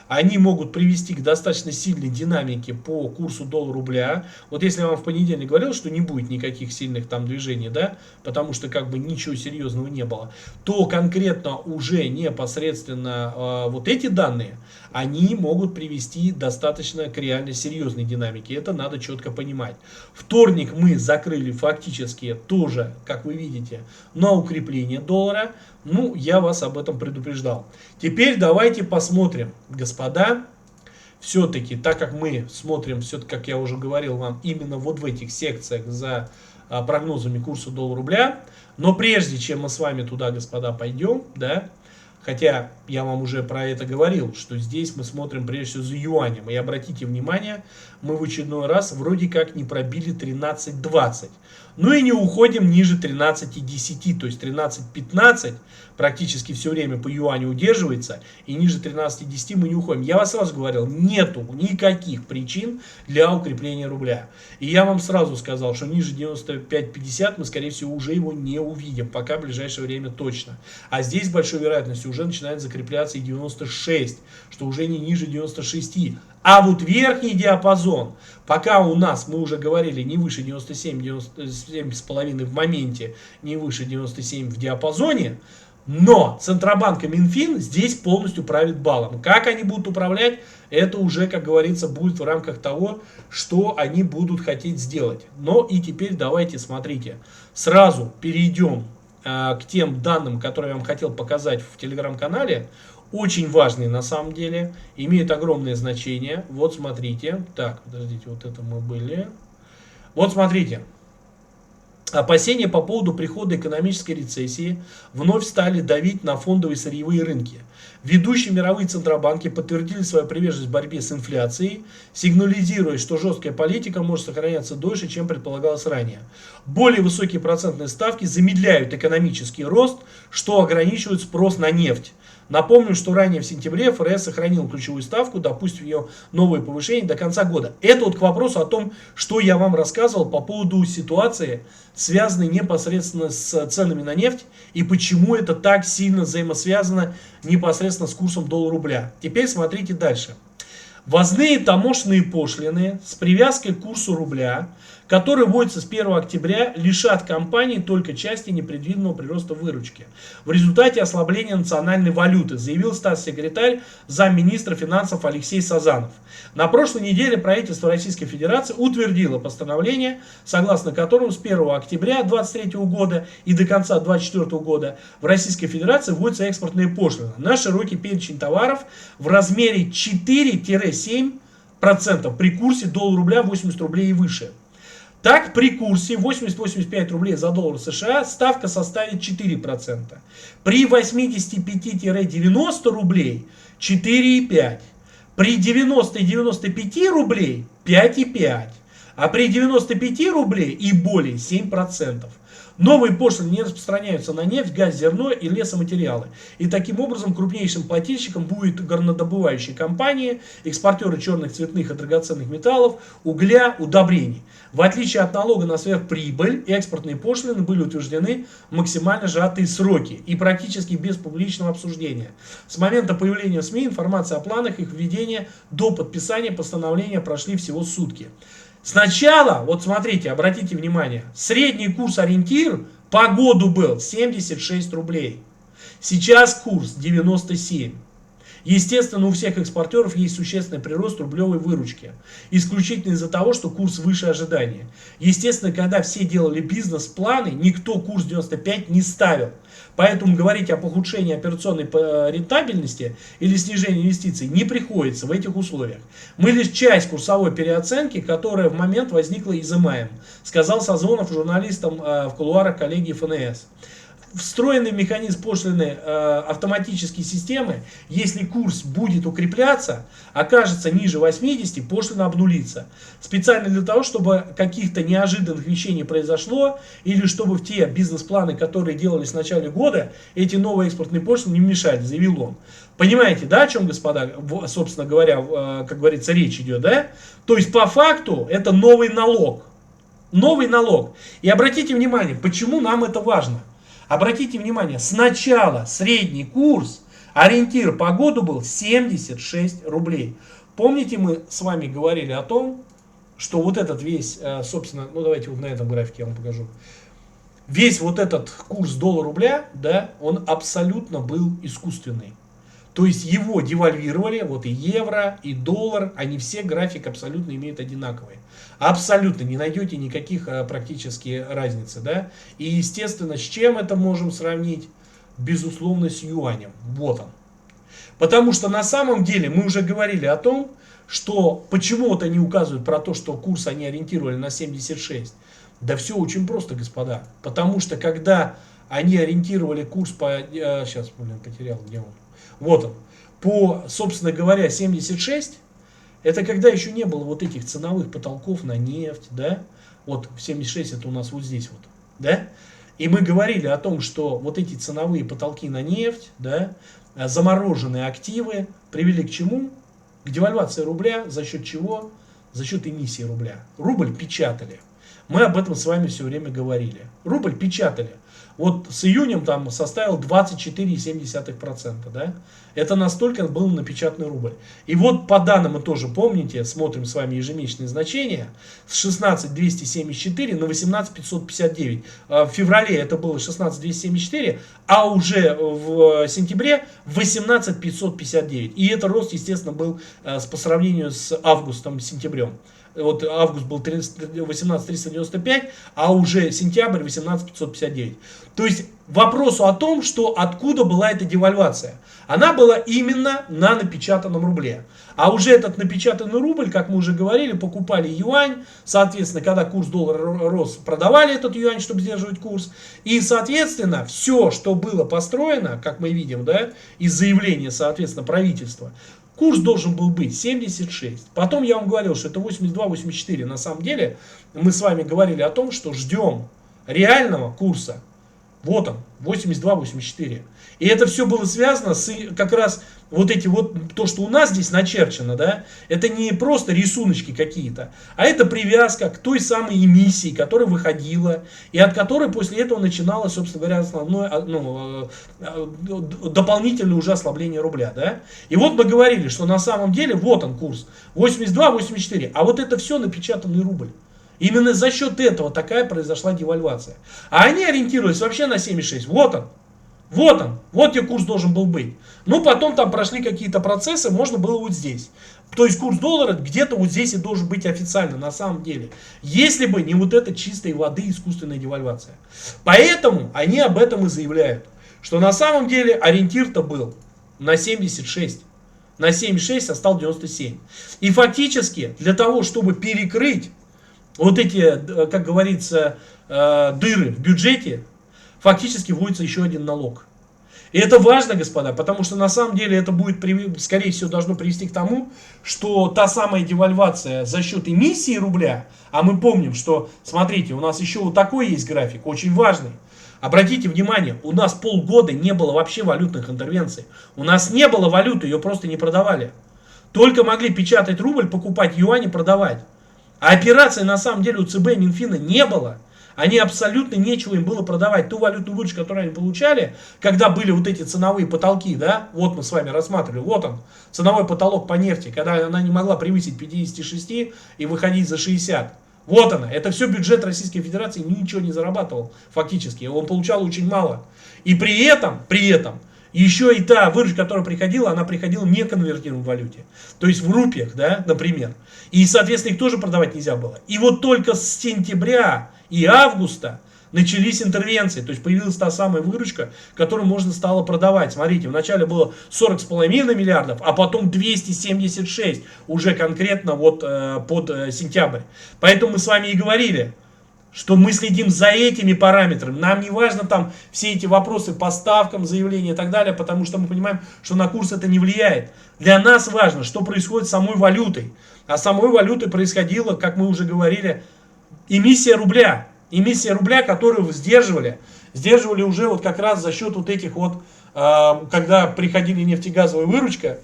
они могут привести к достаточно сильной динамике по курсу доллар-рубля. Вот если я вам в понедельник говорил, что не будет никаких сильных там движений, да, потому что как бы ничего серьезного не было, то конкретно уже непосредственно вот эти данные, они могут привести достаточно к реально серьезной динамике. Это надо четко понимать. Вторник мы закрыли фактически тоже, как вы видите, на укрепление доллара. Ну, я вас об этом предупреждал. Теперь давайте посмотрим, господа, все-таки, так как мы смотрим, все-таки, как я уже говорил вам, именно вот в этих секциях за прогнозами курса доллара-рубля. Но прежде чем мы с вами туда, господа, пойдем, да, хотя я вам уже про это говорил, что здесь мы смотрим прежде всего за юанем. И обратите внимание, мы в очередной раз вроде как не пробили 13.20. Ну и не уходим ниже 13.10, то есть 13.15 практически все время по юаню удерживается, и ниже 13.10 мы не уходим. Я вас сразу говорил, нету никаких причин для укрепления рубля. И я вам сразу сказал, что ниже 95.50 мы, скорее всего, уже его не увидим, пока в ближайшее время точно. А здесь с большой вероятностью уже начинает закрепляться и 96, что уже не ниже 96. А вот верхний диапазон, пока у нас, мы уже говорили, не выше 97, 97,5 в моменте, не выше 97 в диапазоне, но Центробанк и Минфин здесь полностью правит балом. Как они будут управлять, это уже, как говорится, будет в рамках того, что они будут хотеть сделать. Но и теперь давайте, смотрите, сразу перейдем к тем данным, которые я вам хотел показать в телеграм-канале. Очень важные на самом деле, имеют огромное значение. Вот смотрите, так, подождите, вот это мы были. Вот смотрите. Опасения по поводу прихода экономической рецессии вновь стали давить на фондовые сырьевые рынки. Ведущие мировые центробанки подтвердили свою приверженность борьбе с инфляцией, сигнализируя, что жесткая политика может сохраняться дольше, чем предполагалось ранее. Более высокие процентные ставки замедляют экономический рост, что ограничивает спрос на нефть. Напомню, что ранее в сентябре ФРС сохранил ключевую ставку, допустив ее новое повышение до конца года. Это вот к вопросу о том, что я вам рассказывал по поводу ситуации, связанной непосредственно с ценами на нефть и почему это так сильно взаимосвязано непосредственно с курсом доллара-рубля. Теперь смотрите дальше. Ввозные таможенные пошлины с привязкой к курсу рубля, которые вводятся с 1 октября, лишат компании только части непредвиденного прироста выручки. В результате ослабления национальной валюты, заявил статс-секретарь замминистра финансов Алексей Сазанов. На прошлой неделе правительство Российской Федерации утвердило постановление, согласно которому с 1 октября 2023 года и до конца 2024 года в Российской Федерации вводятся экспортные пошлины на широкий перечень товаров в размере 4-7% при курсе доллар-рубля 80 рублей и выше. Так, при курсе 80-85 рублей за доллар США ставка составит 4%. При 85-90 рублей 4,5%. При 90-95 рублей 5,5%. А при 95 рублей и более 7%. Новые пошлины не распространяются на нефть, газ, зерно и лесоматериалы. И таким образом крупнейшим плательщиком будут горнодобывающие компании, экспортеры черных, цветных и драгоценных металлов, угля, удобрений. В отличие от налога на сверхприбыль, экспортные пошлины были утверждены в максимально сжатые сроки и практически без публичного обсуждения. С момента появления в СМИ информация о планах их введения до подписания постановления прошли всего сутки. Сначала, вот смотрите, обратите внимание, средний курс ориентир по году был 76 рублей. Сейчас курс 97. Естественно, у всех экспортеров есть существенный прирост рублевой выручки. Исключительно из-за того, что курс выше ожидания. Естественно, когда все делали бизнес-планы, никто курс 95 не ставил. Поэтому говорить об ухудшении операционной рентабельности или снижении инвестиций не приходится в этих условиях. Мы лишь часть курсовой переоценки, которая в момент возникла, изымаем, сказал Сазонов журналистам в кулуарах коллегии ФНС. Встроенный в механизм пошлины автоматические системы, если курс будет укрепляться, окажется ниже 80, пошлина обнулится. Специально для того, чтобы каких-то неожиданных вещей не произошло, или чтобы в те бизнес-планы, которые делались в начале года, эти новые экспортные пошлины не мешали, заявил он. Понимаете, да, о чем, господа, собственно говоря, как говорится, речь идет, да? То есть, по факту, это новый налог. Новый налог. И обратите внимание, почему нам это важно. Обратите внимание, сначала средний курс Ориентир по году был 76 рублей. Помните, мы с вами говорили о том, что вот этот весь, собственно, ну давайте вот на этом графике я вам покажу. Весь вот этот курс доллар-рубля, да, он абсолютно был искусственный. То есть его девальвировали, вот и евро, и доллар, они все график абсолютно имеют одинаковый. Абсолютно не найдете никаких практически разницы, да. И естественно, с чем это можем сравнить? Безусловно, с юанем. Вот он. Потому что на самом деле мы уже говорили о том, что почему вот они указывают про то, что курс они ориентировали на 76. Да все очень просто, господа. Потому что когда они ориентировали курс по... Сейчас, потерял, где он? Вот он. По, собственно говоря, 76, это когда еще не было вот этих ценовых потолков на нефть, да? Вот 76 это у нас вот здесь вот, да? И мы говорили о том, что вот эти ценовые потолки на нефть, да, замороженные активы привели к чему? К девальвации рубля. За счет чего? За счет эмиссии рубля. Рубль печатали. Мы об этом с вами все время говорили. Рубль печатали. Вот с июнем там составил 24,7%. Да? Это настолько был напечатанный рубль. И вот по данным, мы тоже помните, смотрим с вами ежемесячные значения, с 16,274 на 18,559. В феврале это было 16,274, а уже в сентябре 18,559. И это рост, естественно, был по сравнению с августом-сентябрем. Вот август был 18,395, а уже сентябрь 18,559. То есть вопросу о том, что откуда была эта девальвация. Она была именно на напечатанном рубле. А уже этот напечатанный рубль, как мы уже говорили, покупали юань. Соответственно, когда курс доллара рос, продавали этот юань, чтобы сдерживать курс. И, соответственно, все, что было построено, как мы видим, да, из заявления, соответственно, правительства, курс должен был быть 76. Потом я вам говорил, что это 82-84. На самом деле мы с вами говорили о том, что ждем реального курса. Вот он, 82-84. И это все было связано с как раз вот эти вот, то, что у нас здесь начерчено, да, это не просто рисуночки какие-то, а это привязка к той самой эмиссии, которая выходила, и от которой после этого начиналось, собственно говоря, основное, дополнительное уже ослабление рубля, да. И вот мы говорили, что на самом деле, вот он курс, 82-84, а вот это все напечатанный рубль. Именно за счет этого такая произошла девальвация. А они ориентировались вообще на 76. Вот он. Вот он. Вот где курс должен был быть. Ну, потом там прошли какие-то процессы, можно было вот здесь. То есть курс доллара где-то вот здесь и должен быть официально, на самом деле. Если бы не вот эта чистой воды искусственная девальвация. Поэтому они об этом и заявляют. Что на самом деле ориентир-то был на 76. На 76, а стал 97. И фактически для того, чтобы перекрыть вот эти, как говорится, дыры в бюджете, фактически вводится еще один налог. И это важно, господа, потому что на самом деле это будет, скорее всего, должно привести к тому, что та самая девальвация за счет эмиссии рубля, а мы помним, что, смотрите, у нас еще вот такой есть график, очень важный. Обратите внимание, у нас полгода не было вообще валютных интервенций. У нас не было валюты, ее просто не продавали. Только могли печатать рубль, покупать юань и продавать. А операции на самом деле у ЦБ и Минфина не было. Они абсолютно нечего им было продавать. Ту валютную выручку, которую они получали, когда были вот эти ценовые потолки, да, вот мы с вами рассматривали, вот он, ценовой потолок по нефти, когда она не могла превысить 56 и выходить за 60. Вот она, это все бюджет Российской Федерации ничего не зарабатывал фактически, он получал очень мало. И при этом, еще и та выручка, которая приходила, она приходила не конвертируемой в валюте. То есть в рупиях, да, например. И, соответственно, их тоже продавать нельзя было. И вот только с сентября и августа начались интервенции. То есть появилась та самая выручка, которую можно стало продавать. Смотрите, вначале было 40,5 миллиардов, а потом 276 уже конкретно вот под сентябрь. Поэтому мы с вами и говорили, что мы следим за этими параметрами. Нам не важно там все эти вопросы по ставкам, заявления и так далее, потому что мы понимаем, что на курс это не влияет. Для нас важно, что происходит с самой валютой. А самой валютой происходило, как мы уже говорили, эмиссия рубля. Эмиссия рубля, которую сдерживали. Сдерживали уже вот как раз за счет вот этих вот, когда приходили нефтегазовая выручка,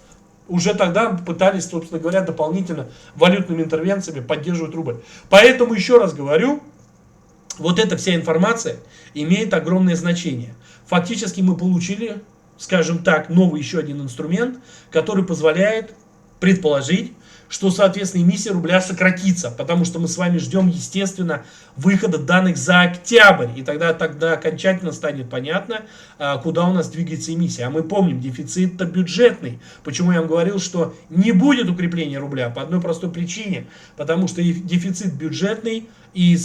уже тогда пытались, собственно говоря, дополнительно валютными интервенциями поддерживать рубль. Поэтому еще раз говорю, вот эта вся информация имеет огромное значение. Фактически мы получили скажем так, новый еще один инструмент, который позволяет предположить, что, соответственно, эмиссия рубля сократится, потому что мы с вами ждем, естественно, выхода данных за октябрь, и тогда окончательно станет понятно, куда у нас двигается эмиссия. А мы помним, дефицит-то бюджетный. Почему я вам говорил, что не будет укрепления рубля? По одной простой причине, потому что дефицит бюджетный, и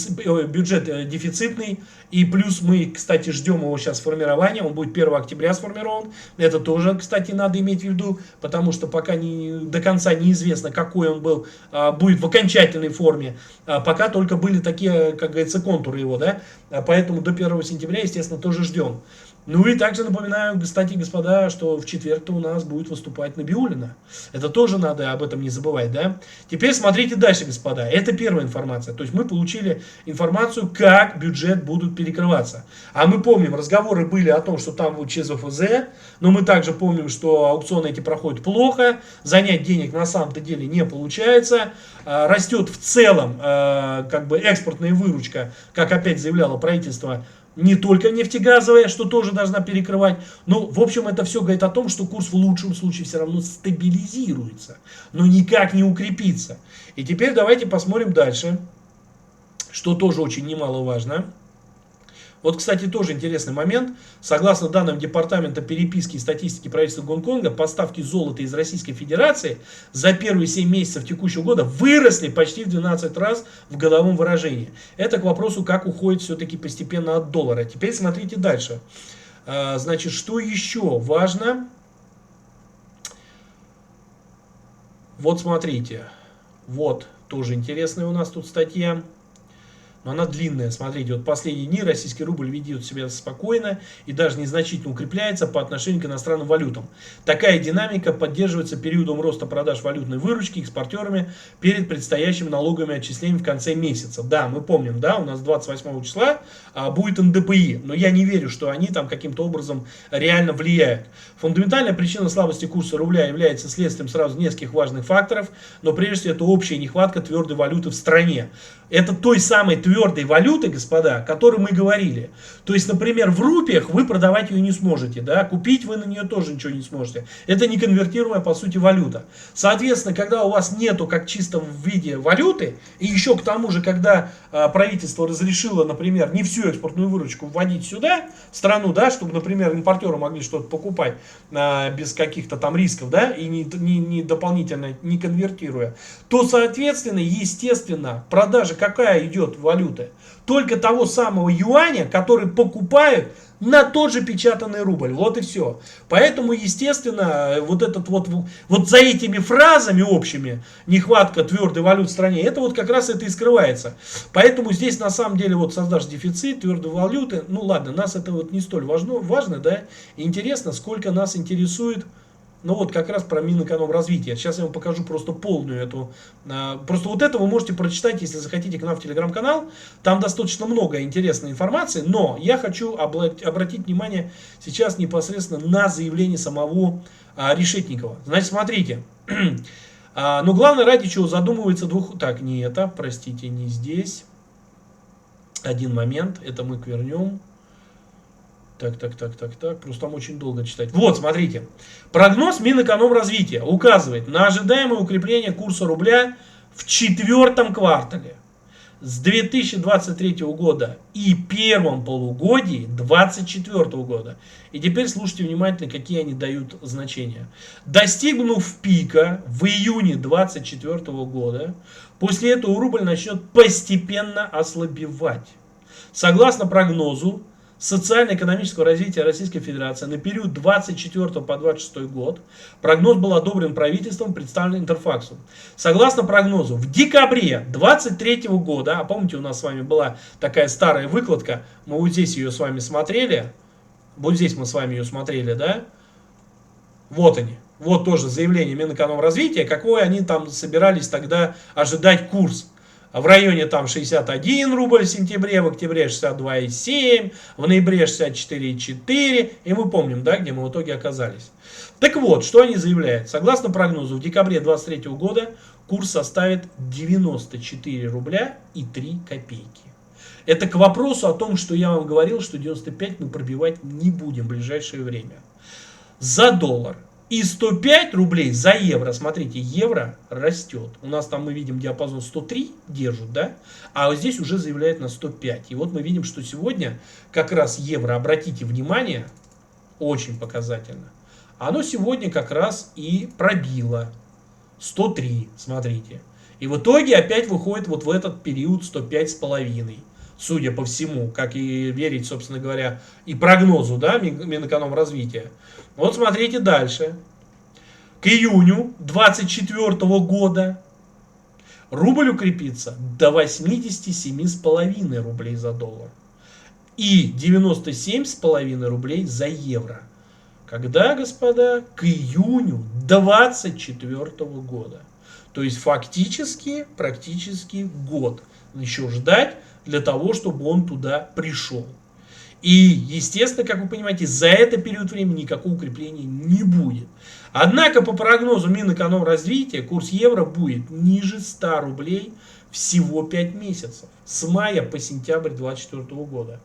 бюджет дефицитный, и плюс мы, кстати, ждем его сейчас формирования, он будет 1 октября сформирован, это тоже, кстати, надо иметь в виду, потому что пока до конца неизвестно, какой он будет в окончательной форме, пока только были такие, как говорится, контуры его, да, поэтому до 1 сентября, естественно, тоже ждем. Ну и также напоминаю, кстати, господа, что в четверг-то у нас будет выступать Набиуллина. Это тоже надо об этом не забывать, да? Теперь смотрите дальше, господа. Это первая информация. То есть мы получили информацию, как бюджет будут перекрываться. А мы помним, разговоры были о том, что там будет ЧЗФЗ, но мы также помним, что аукционы эти проходят плохо, занять денег на самом-то деле не получается, растет в целом как бы экспортная выручка, как опять заявляло правительство, не только нефтегазовая, что тоже должна перекрывать. Но, в общем, это все говорит о том, что курс в лучшем случае все равно стабилизируется, но никак не укрепится. И теперь давайте посмотрим дальше, что тоже очень немаловажно. Вот, кстати, тоже интересный момент. Согласно данным Департамента переписки и статистики правительства Гонконга, поставки золота из Российской Федерации за первые 7 месяцев текущего года выросли почти в 12 раз в годовом выражении. Это к вопросу, как уходит все-таки постепенно от доллара. Теперь смотрите дальше. Значит, что еще важно? Вот смотрите. Вот, тоже интересная у нас тут статья. Но она длинная, смотрите, вот последние дни российский рубль ведет себя спокойно и даже незначительно укрепляется по отношению к иностранным валютам. Такая динамика поддерживается периодом роста продаж валютной выручки экспортерами перед предстоящим налоговым отчислением в конце месяца. Да, мы помним, да, у нас 28 числа будет НДПИ, но я не верю, что они там каким-то образом реально влияют. Фундаментальная причина слабости курса рубля является следствием сразу нескольких важных факторов, но прежде всего это общая нехватка твердой валюты в стране. Это той самой твердой валюты, господа, о которой мы говорили. То есть, например, в рупиях вы продавать ее не сможете, да, купить вы на нее тоже ничего не сможете. Это не конвертируемая, по сути, валюта. Соответственно, когда у вас нету как чисто в виде валюты, и еще к тому же, когда правительство разрешило, например, не всю экспортную выручку вводить сюда, в страну, да, чтобы, например, импортеры могли что-то покупать без каких-то там рисков, да, и не дополнительно не конвертируя, то, соответственно, естественно, продажа какая идет валюта? Только того самого юаня, который покупают на тот же печатанный рубль. Вот и все. Поэтому, естественно, вот за этими фразами общими, нехватка твердой валют в стране, это вот как раз это и скрывается. Поэтому здесь на самом деле вот создашь дефицит твердой валюты. Ну ладно, нас это вот не столь важно, да. Интересно, сколько нас интересует. Ну вот как раз про Минэкономразвитие. Сейчас я вам покажу просто полную эту. Просто вот это вы можете прочитать, если захотите, к нам в телеграм-канал. Там достаточно много интересной информации. Но я хочу обратить внимание сейчас непосредственно на заявление самого Решетникова. Значит, смотрите. Но главное, ради чего задумывается Так, не это, простите, не здесь. Один момент, это мы вернем. Так, просто там очень долго читать. Вот, смотрите. Прогноз Минэкономразвития указывает на ожидаемое укрепление курса рубля в 4-м квартале с 2023 года и первом полугодии 2024 года. И теперь слушайте внимательно, какие они дают значения. Достигнув пика в июне 2024 года, после этого рубль начнет постепенно ослабевать. Согласно прогнозу социально-экономического развития Российской Федерации на период 24 по 26 год. Прогноз был одобрен правительством, представлен Интерфаксу. Согласно прогнозу, в декабре 2023 года, а помните, у нас с вами была такая старая выкладка, мы вот здесь ее с вами смотрели, вот здесь мы с вами ее смотрели, да? Вот они. Вот тоже заявление Минэкономразвития, какой они там собирались тогда ожидать курс. В районе там 61 рубль в сентябре, в октябре 62,7, в ноябре 64,4. И мы помним, да, где мы в итоге оказались. Так вот, что они заявляют. Согласно прогнозу, в декабре 2023 года курс составит 94 рубля и 3 копейки. Это к вопросу о том, что я вам говорил, что 95 мы пробивать не будем в ближайшее время. за доллар. И 105 рублей за евро. Смотрите, евро растет. У нас там мы видим диапазон 103 держит, да? А вот здесь уже заявляет на 105. И вот мы видим, что сегодня как раз евро, обратите внимание, очень показательно. Оно сегодня как раз и пробило 103, смотрите. И в итоге опять выходит вот в этот период 105,5. Судя по всему, как и верить, собственно говоря, и прогнозу, да, Минэкономразвития. Вот смотрите дальше. К июню 2024 года рубль укрепится до 87,5 рублей за доллар. И 97,5 рублей за евро. Когда, господа? К июню 2024 года. То есть фактически, практически год еще ждать для того, чтобы он туда пришел. И, естественно, как вы понимаете, за этот период времени никакого укрепления не будет. Однако, по прогнозу Минэкономразвития, курс евро будет ниже 100 рублей всего 5 месяцев. С мая по сентябрь 2024 года.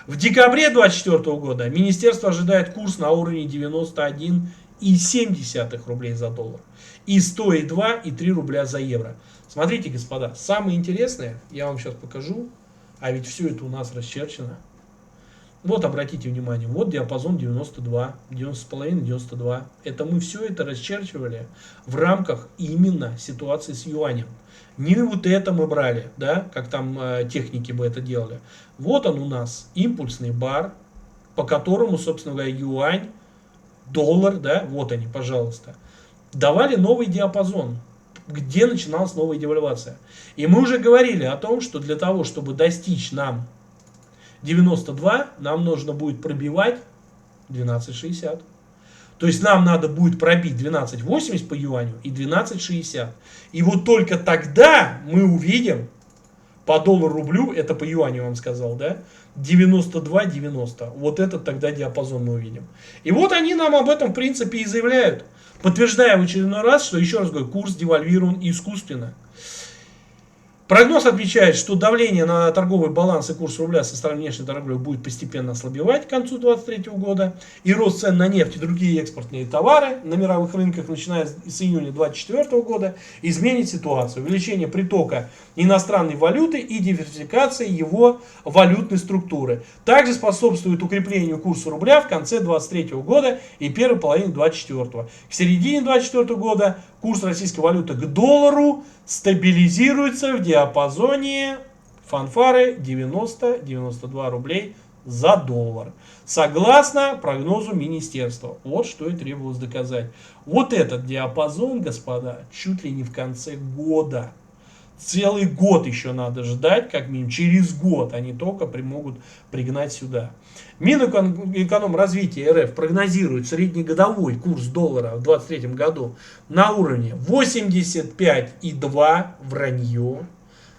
В декабре 2024 года министерство ожидает курс на уровне 91,7 рублей за доллар. И 102,3 рубля за евро. Смотрите, господа, самое интересное, я вам сейчас покажу, а ведь все это у нас расчерчено. Вот, обратите внимание, вот диапазон 92, 90,5, 92. Это мы все это расчерчивали в рамках именно ситуации с юанем. Не вот это мы брали, да, как там техники бы это делали. Вот он у нас, импульсный бар, по которому, собственно говоря, юань, доллар, да, вот они, пожалуйста, давали новый диапазон, где начиналась новая девальвация. И мы уже говорили о том, что для того, чтобы достичь нам 92, нам нужно будет пробивать 12,60. То есть нам надо будет пробить 12,80 по юаню и 12,60. И вот только тогда мы увидим по доллару-рублю, это по юаню я вам сказал, да, 92,90. Вот этот тогда диапазон мы увидим. И вот они нам об этом в принципе и заявляют, подтверждая в очередной раз, что, еще раз говорю, курс девальвирован искусственно. Прогноз отмечает, что давление на торговый баланс и курс рубля со стороны внешней торговли будет постепенно ослабевать к концу 2023 года. И рост цен на нефть и другие экспортные товары на мировых рынках, начиная с июня 2024 года, изменит ситуацию. Увеличение притока иностранной валюты и диверсификации его валютной структуры. Также способствует укреплению курса рубля в конце 2023 года и первой половине 2024. К середине 2024 года курс российской валюты к доллару стабилизируется в диапазоне фанфары 90-92 рублей за доллар. Согласно прогнозу министерства. Вот что и требовалось доказать. Вот этот диапазон, господа, чуть ли не в конце года. Целый год еще надо ждать, как минимум через год они только могут пригнать сюда. Минэкономразвития РФ прогнозирует среднегодовой курс доллара в 2023 году на уровне 85,2, вранье.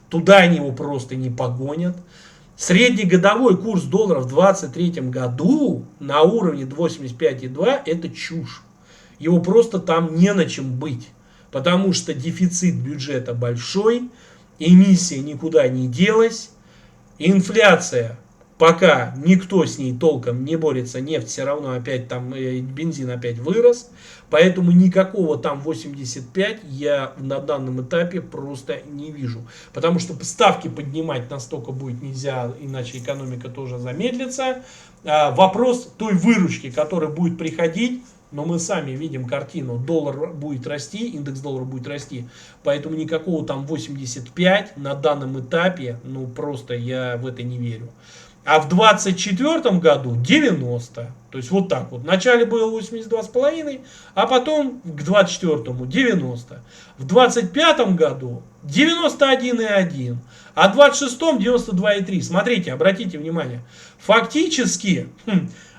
Туда они его просто не погонят. Среднегодовой курс доллара в 2023 году на уровне 85,2 это чушь. Его просто там не на чем быть. Потому что дефицит бюджета большой, эмиссия никуда не делась, инфляция, пока никто с ней толком не борется, нефть все равно опять там, бензин опять вырос, поэтому никакого там 85 я на данном этапе просто не вижу. Потому что ставки поднимать настолько будет нельзя, иначе экономика тоже замедлится. Вопрос той выручки, которая будет приходить. Но мы сами видим картину, доллар будет расти, индекс доллара будет расти, поэтому никакого там 85 на данном этапе, ну просто я в это не верю. А в 2024 году 90, то есть вот так вот. Вначале было 82,5, а потом к 2024 90. В 2025 году 91,1, а в 2026 92,3. Смотрите, обратите внимание, фактически...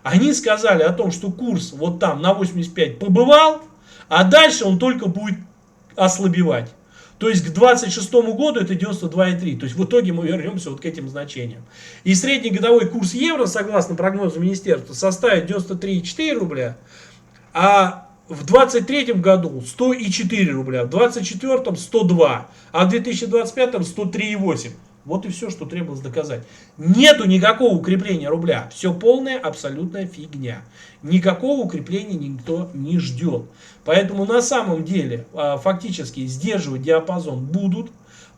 Они сказали о том, что курс вот там на 85 побывал, а дальше он только будет ослабевать. То есть к 2026 году это 92,3. То есть в итоге мы вернемся вот к этим значениям. И среднегодовой курс евро, согласно прогнозу министерства, составит 93,4 рубля, а в 2023 году 100,4 рубля, в 2024 102, а в 2025 103,8. Вот и все, что требовалось доказать. Нету никакого укрепления рубля. Все полная, абсолютная фигня. Никакого укрепления никто не ждет. Поэтому на самом деле фактически сдерживать диапазон будут.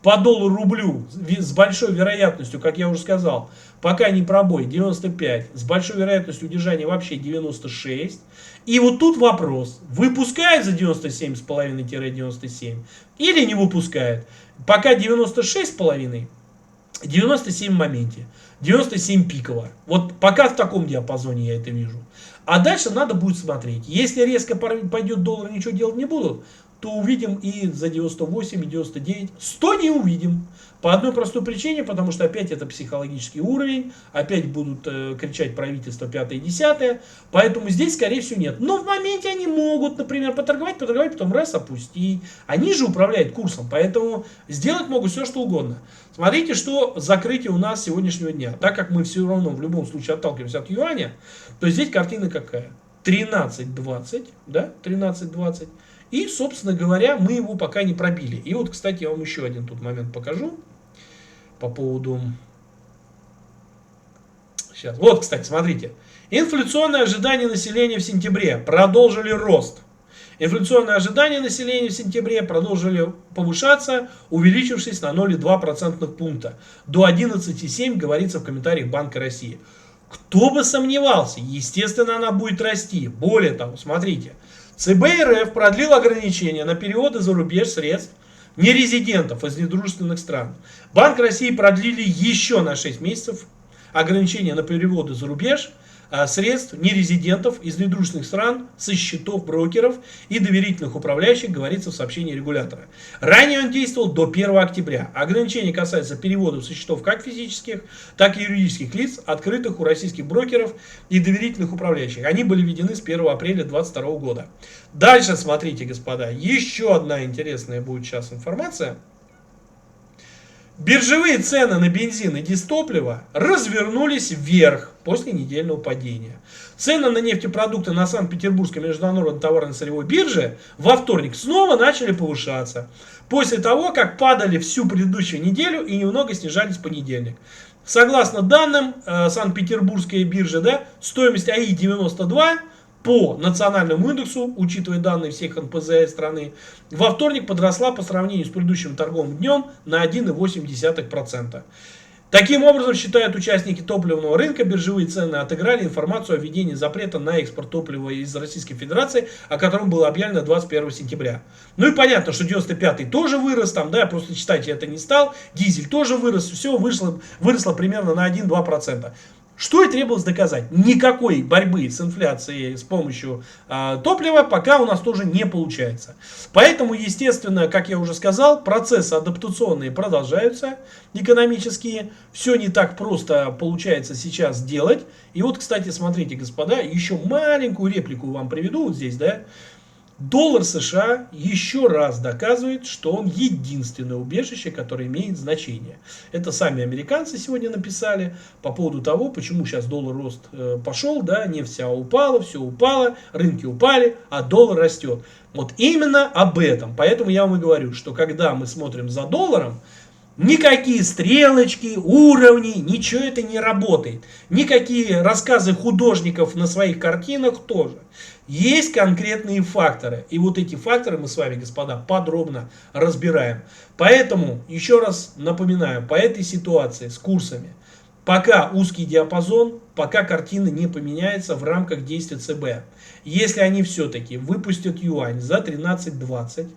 По доллару-рублю с большой вероятностью, как я уже сказал, пока не пробой 95, с большой вероятностью удержания вообще 96. И вот тут вопрос, выпускает за 97,5-97 или не выпускает. Пока 96,5, 97 в моменте, 97 пиково. Вот пока в таком диапазоне я это вижу. А дальше надо будет смотреть. Если резко пойдет доллар, ничего делать не будут, то увидим и за 98, и 99. 100 не увидим. По одной простой причине, потому что опять это психологический уровень, опять будут кричать правительство 5 и 10. Поэтому здесь, скорее всего, нет. Но в моменте они могут, например, поторговать, потом раз опустить. Они же управляют курсом, поэтому сделать могут все, что угодно. Смотрите, что закрытие у нас сегодняшнего дня. Так как мы все равно в любом случае отталкиваемся от юаня, то здесь картина какая? 13.20, да, 13.20. И, собственно говоря, мы его пока не пробили. И вот, кстати, я вам еще один тут момент покажу. По поводу... Сейчас. Вот, кстати, смотрите. Инфляционные ожидания населения в сентябре продолжили рост. Инфляционные ожидания населения в сентябре продолжили повышаться, увеличившись на 0,2% пункта. До 11,7 говорится в комментариях Банка России. Кто бы сомневался, естественно, она будет расти. Более того, смотрите. ЦБ РФ продлил ограничения на переводы за рубеж средств нерезидентов из недружественных стран. Банк России продлили еще на 6 месяцев ограничения на переводы за рубеж средств нерезидентов из недружественных стран со счетов брокеров и доверительных управляющих, говорится в сообщении регулятора. Ранее он действовал до 1 октября. Ограничения касаются переводов со счетов как физических, так и юридических лиц, открытых у российских брокеров и доверительных управляющих. Они были введены с 1 апреля 2022 года. Дальше смотрите, господа, еще одна интересная будет сейчас информация. Биржевые цены на бензин и дизтопливо развернулись вверх после недельного падения. Цены на нефтепродукты на Санкт-Петербургской международной товарно-сырьевой бирже во вторник снова начали повышаться. После того, как падали всю предыдущую неделю и немного снижались в понедельник. Согласно данным Санкт-Петербургской биржи, да, стоимость АИ-92 по национальному индексу, учитывая данные всех НПЗ страны, во вторник подросла по сравнению с предыдущим торговым днем на 1,8%. Таким образом, считают участники топливного рынка, биржевые цены отыграли информацию о введении запрета на экспорт топлива из Российской Федерации, о котором было объявлено 21 сентября. Ну и понятно, что 95-й тоже вырос, там, да, я просто читать это не стал, дизель тоже вырос, все выросло примерно на 1-2%. Что и требовалось доказать? Никакой борьбы с инфляцией с помощью топлива пока у нас тоже не получается. Поэтому, естественно, как я уже сказал, процессы адаптационные продолжаются, экономические. Все не так просто получается сейчас делать. И вот, кстати, смотрите, господа, еще маленькую реплику вам приведу вот здесь, да. Доллар США еще раз доказывает, что он единственное убежище, которое имеет значение. Это сами американцы сегодня написали по поводу того, почему сейчас доллар рост пошел, да, нефть вся упала, все упало, рынки упали, а доллар растет. Вот именно об этом. Поэтому я вам и говорю, что когда мы смотрим за долларом, никакие стрелочки, уровни, ничего это не работает. Никакие рассказы художников на своих картинах тоже. Есть конкретные факторы. И вот эти факторы мы с вами, господа, подробно разбираем. Поэтому, еще раз напоминаю, по этой ситуации с курсами, пока узкий диапазон, пока картина не поменяется в рамках действия ЦБ. Если они все-таки выпустят юань за 13.20,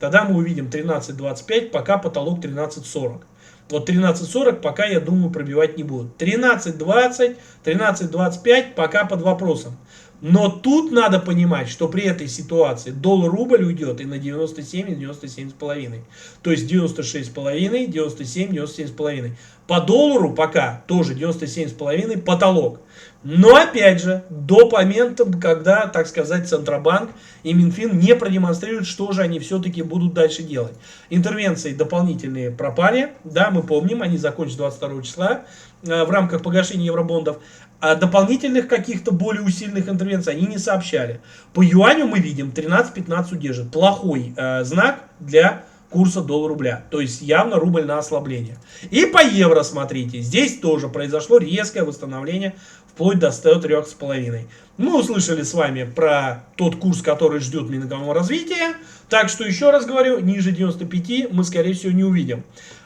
тогда мы увидим 13.25, пока потолок 13.40. Вот 13.40 пока, я думаю, пробивать не будут. 13.20, 13.25 пока под вопросом. Но тут надо понимать, что при этой ситуации доллар-рубль уйдет и на 97, и 97,5. То есть 96,5, 97, 97,5. По доллару пока тоже 97,5 потолок. Но опять же, до момента, когда, так сказать, Центробанк и Минфин не продемонстрируют, что же они все-таки будут дальше делать. Интервенции дополнительные пропали, да, мы помним, они закончатся 22 числа в рамках погашения евробондов. А дополнительных каких-то более усиленных интервенций они не сообщали. По юаню мы видим 13-15 удержит. Плохой знак для курса доллар-рубля. То есть явно рубль на ослабление. И по евро смотрите. Здесь тоже произошло резкое восстановление вплоть до 103,5. Мы услышали с вами про тот курс, который ждет минимального развития. Так что еще раз говорю, ниже 95 мы скорее всего не увидим.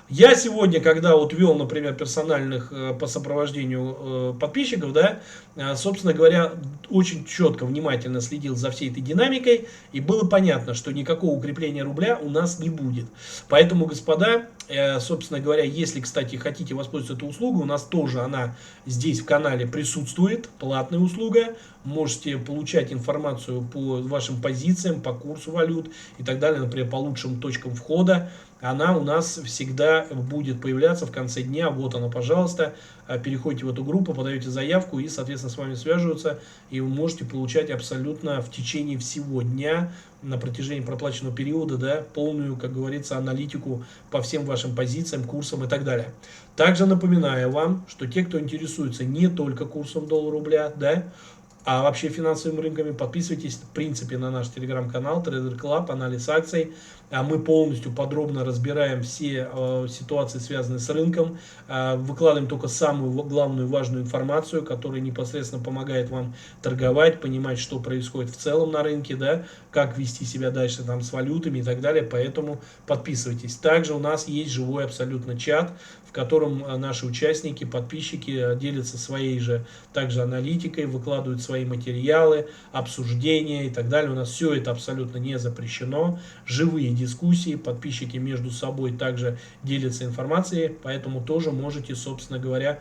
Я сегодня, когда вот вел, например, персональных по сопровождению подписчиков, да, собственно говоря, очень четко, внимательно следил за всей этой динамикой, и было понятно, что никакого укрепления рубля у нас не будет. Поэтому, господа, собственно говоря, если, кстати, хотите воспользоваться этой услугой, у нас тоже она здесь в канале присутствует, платная услуга. Можете получать информацию по вашим позициям, по курсу валют и так далее, например, по лучшим точкам входа. Она у нас всегда будет появляться в конце дня. Вот она, пожалуйста. Переходите в эту группу, подаете заявку и, соответственно, с вами свяжутся. И вы можете получать абсолютно в течение всего дня, на протяжении проплаченного периода, да, полную, как говорится, аналитику по всем вашим позициям, курсам и так далее. Также напоминаю вам, что те, кто интересуется не только курсом доллара-рубля, да, а вообще финансовыми рынками, подписывайтесь в принципе на наш телеграм-канал Trader Club, анализ акций. Мы полностью подробно разбираем все ситуации, связанные с рынком. Выкладываем только самую главную важную информацию, которая непосредственно помогает вам торговать, понимать, что происходит в целом на рынке, да, как вести себя дальше там с валютами и так далее. Поэтому подписывайтесь. Также у нас есть живой абсолютно чат, в котором наши участники, подписчики делятся своей же также аналитикой, выкладывают свои материалы, обсуждения и так далее. У нас все это абсолютно не запрещено. Живые дискуссии, подписчики между собой также делятся информацией, поэтому тоже можете, собственно говоря,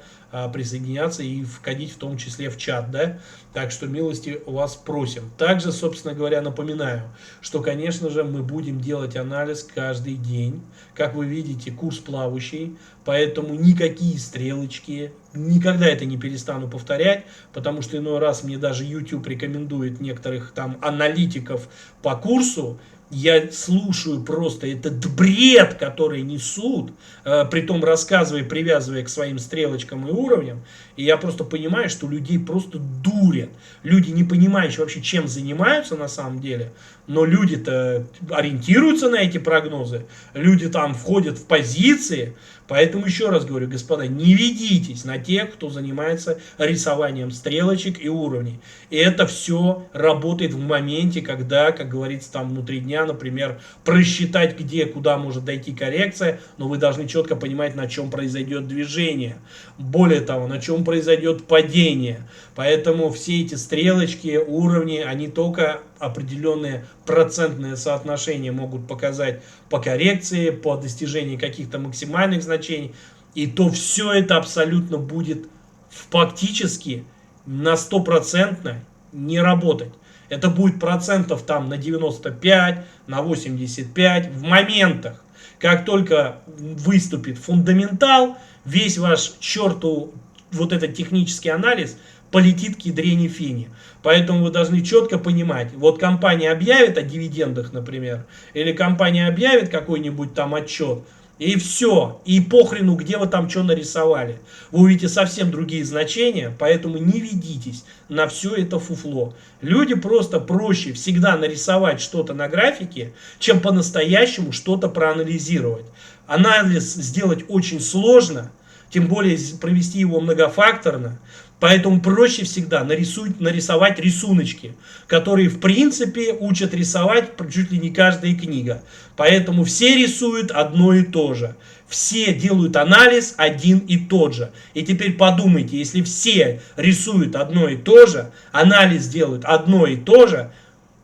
присоединяться и входить в том числе в чат, да. Так что милости вас просим. Также, собственно говоря, напоминаю, что, конечно же, мы будем делать анализ каждый день. Как вы видите, курс плавающий, поэтому никакие стрелочки, никогда это не перестану повторять, потому что иной раз мне даже YouTube рекомендует некоторых там аналитиков по курсу. Я слушаю просто этот бред, который несут, притом рассказывая, привязывая к своим стрелочкам и уровням. И я просто понимаю, что людей просто дурят. Люди, не понимающие вообще, чем занимаются на самом деле. Но люди-то ориентируются на эти прогнозы. Люди там входят в позиции. Поэтому еще раз говорю, господа, не ведитесь на тех, кто занимается рисованием стрелочек и уровней. И это все работает в моменте, когда, как говорится, там внутри дня, например, просчитать, где, куда может дойти коррекция, но вы должны четко понимать, на чем произойдет движение. Более того, на чем произойдет падение. Поэтому все эти стрелочки, уровни, они только определенные процентные соотношения могут показать по коррекции, по достижении каких-то максимальных значений. И то все это абсолютно будет фактически на 100% не работать. Это будет процентов там на 95, на 85 в моментах. Как только выступит фундаментал, весь ваш черту вот этот технический анализ полетит к ядрене фини. Поэтому вы должны четко понимать, вот компания объявит о дивидендах, например, или компания объявит какой-нибудь там отчет, и все, и похрену, где вы там что нарисовали. Вы увидите совсем другие значения, поэтому не ведитесь на все это фуфло. Люди просто проще всегда нарисовать что-то на графике, чем по-настоящему что-то проанализировать. Анализ сделать очень сложно, тем более провести его многофакторно. Поэтому проще всегда нарисовать рисуночки, которые в принципе учат рисовать чуть ли не каждая книга. Поэтому все рисуют одно и то же. Все делают анализ один и тот же. И теперь подумайте, если все рисуют одно и то же, анализ делают одно и то же,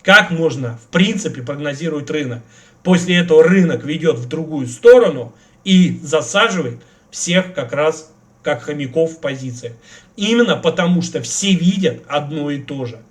как можно в принципе прогнозировать рынок? После этого рынок ведет в другую сторону и засаживает всех как раз как хомяков в позициях. Именно потому, что все видят одно и то же.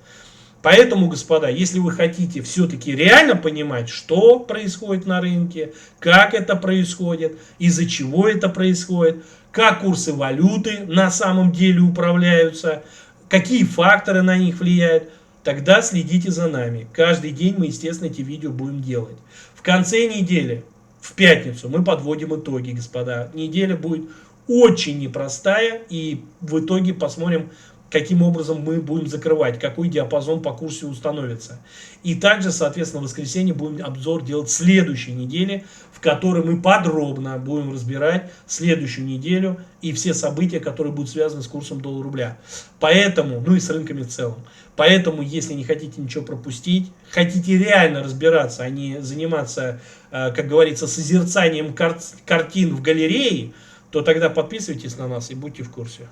Поэтому, господа, если вы хотите все-таки реально понимать, что происходит на рынке, как это происходит, из-за чего это происходит, как курсы валюты на самом деле управляются, какие факторы на них влияют, тогда следите за нами. Каждый день мы, естественно, эти видео будем делать. В конце недели, в пятницу, мы подводим итоги, господа. Неделя будет очень непростая, и в итоге посмотрим каким образом мы будем закрывать, какой диапазон по курсу установится. И также, соответственно, в воскресенье будем обзор делать следующей недели, в которой мы подробно будем разбирать следующую неделю и все события, которые будут связаны с курсом доллара-рубля. Поэтому, ну и с рынками в целом. Поэтому, если не хотите ничего пропустить, хотите реально разбираться, а не заниматься, как говорится, созерцанием картин в галерее, то тогда подписывайтесь на нас и будьте в курсе.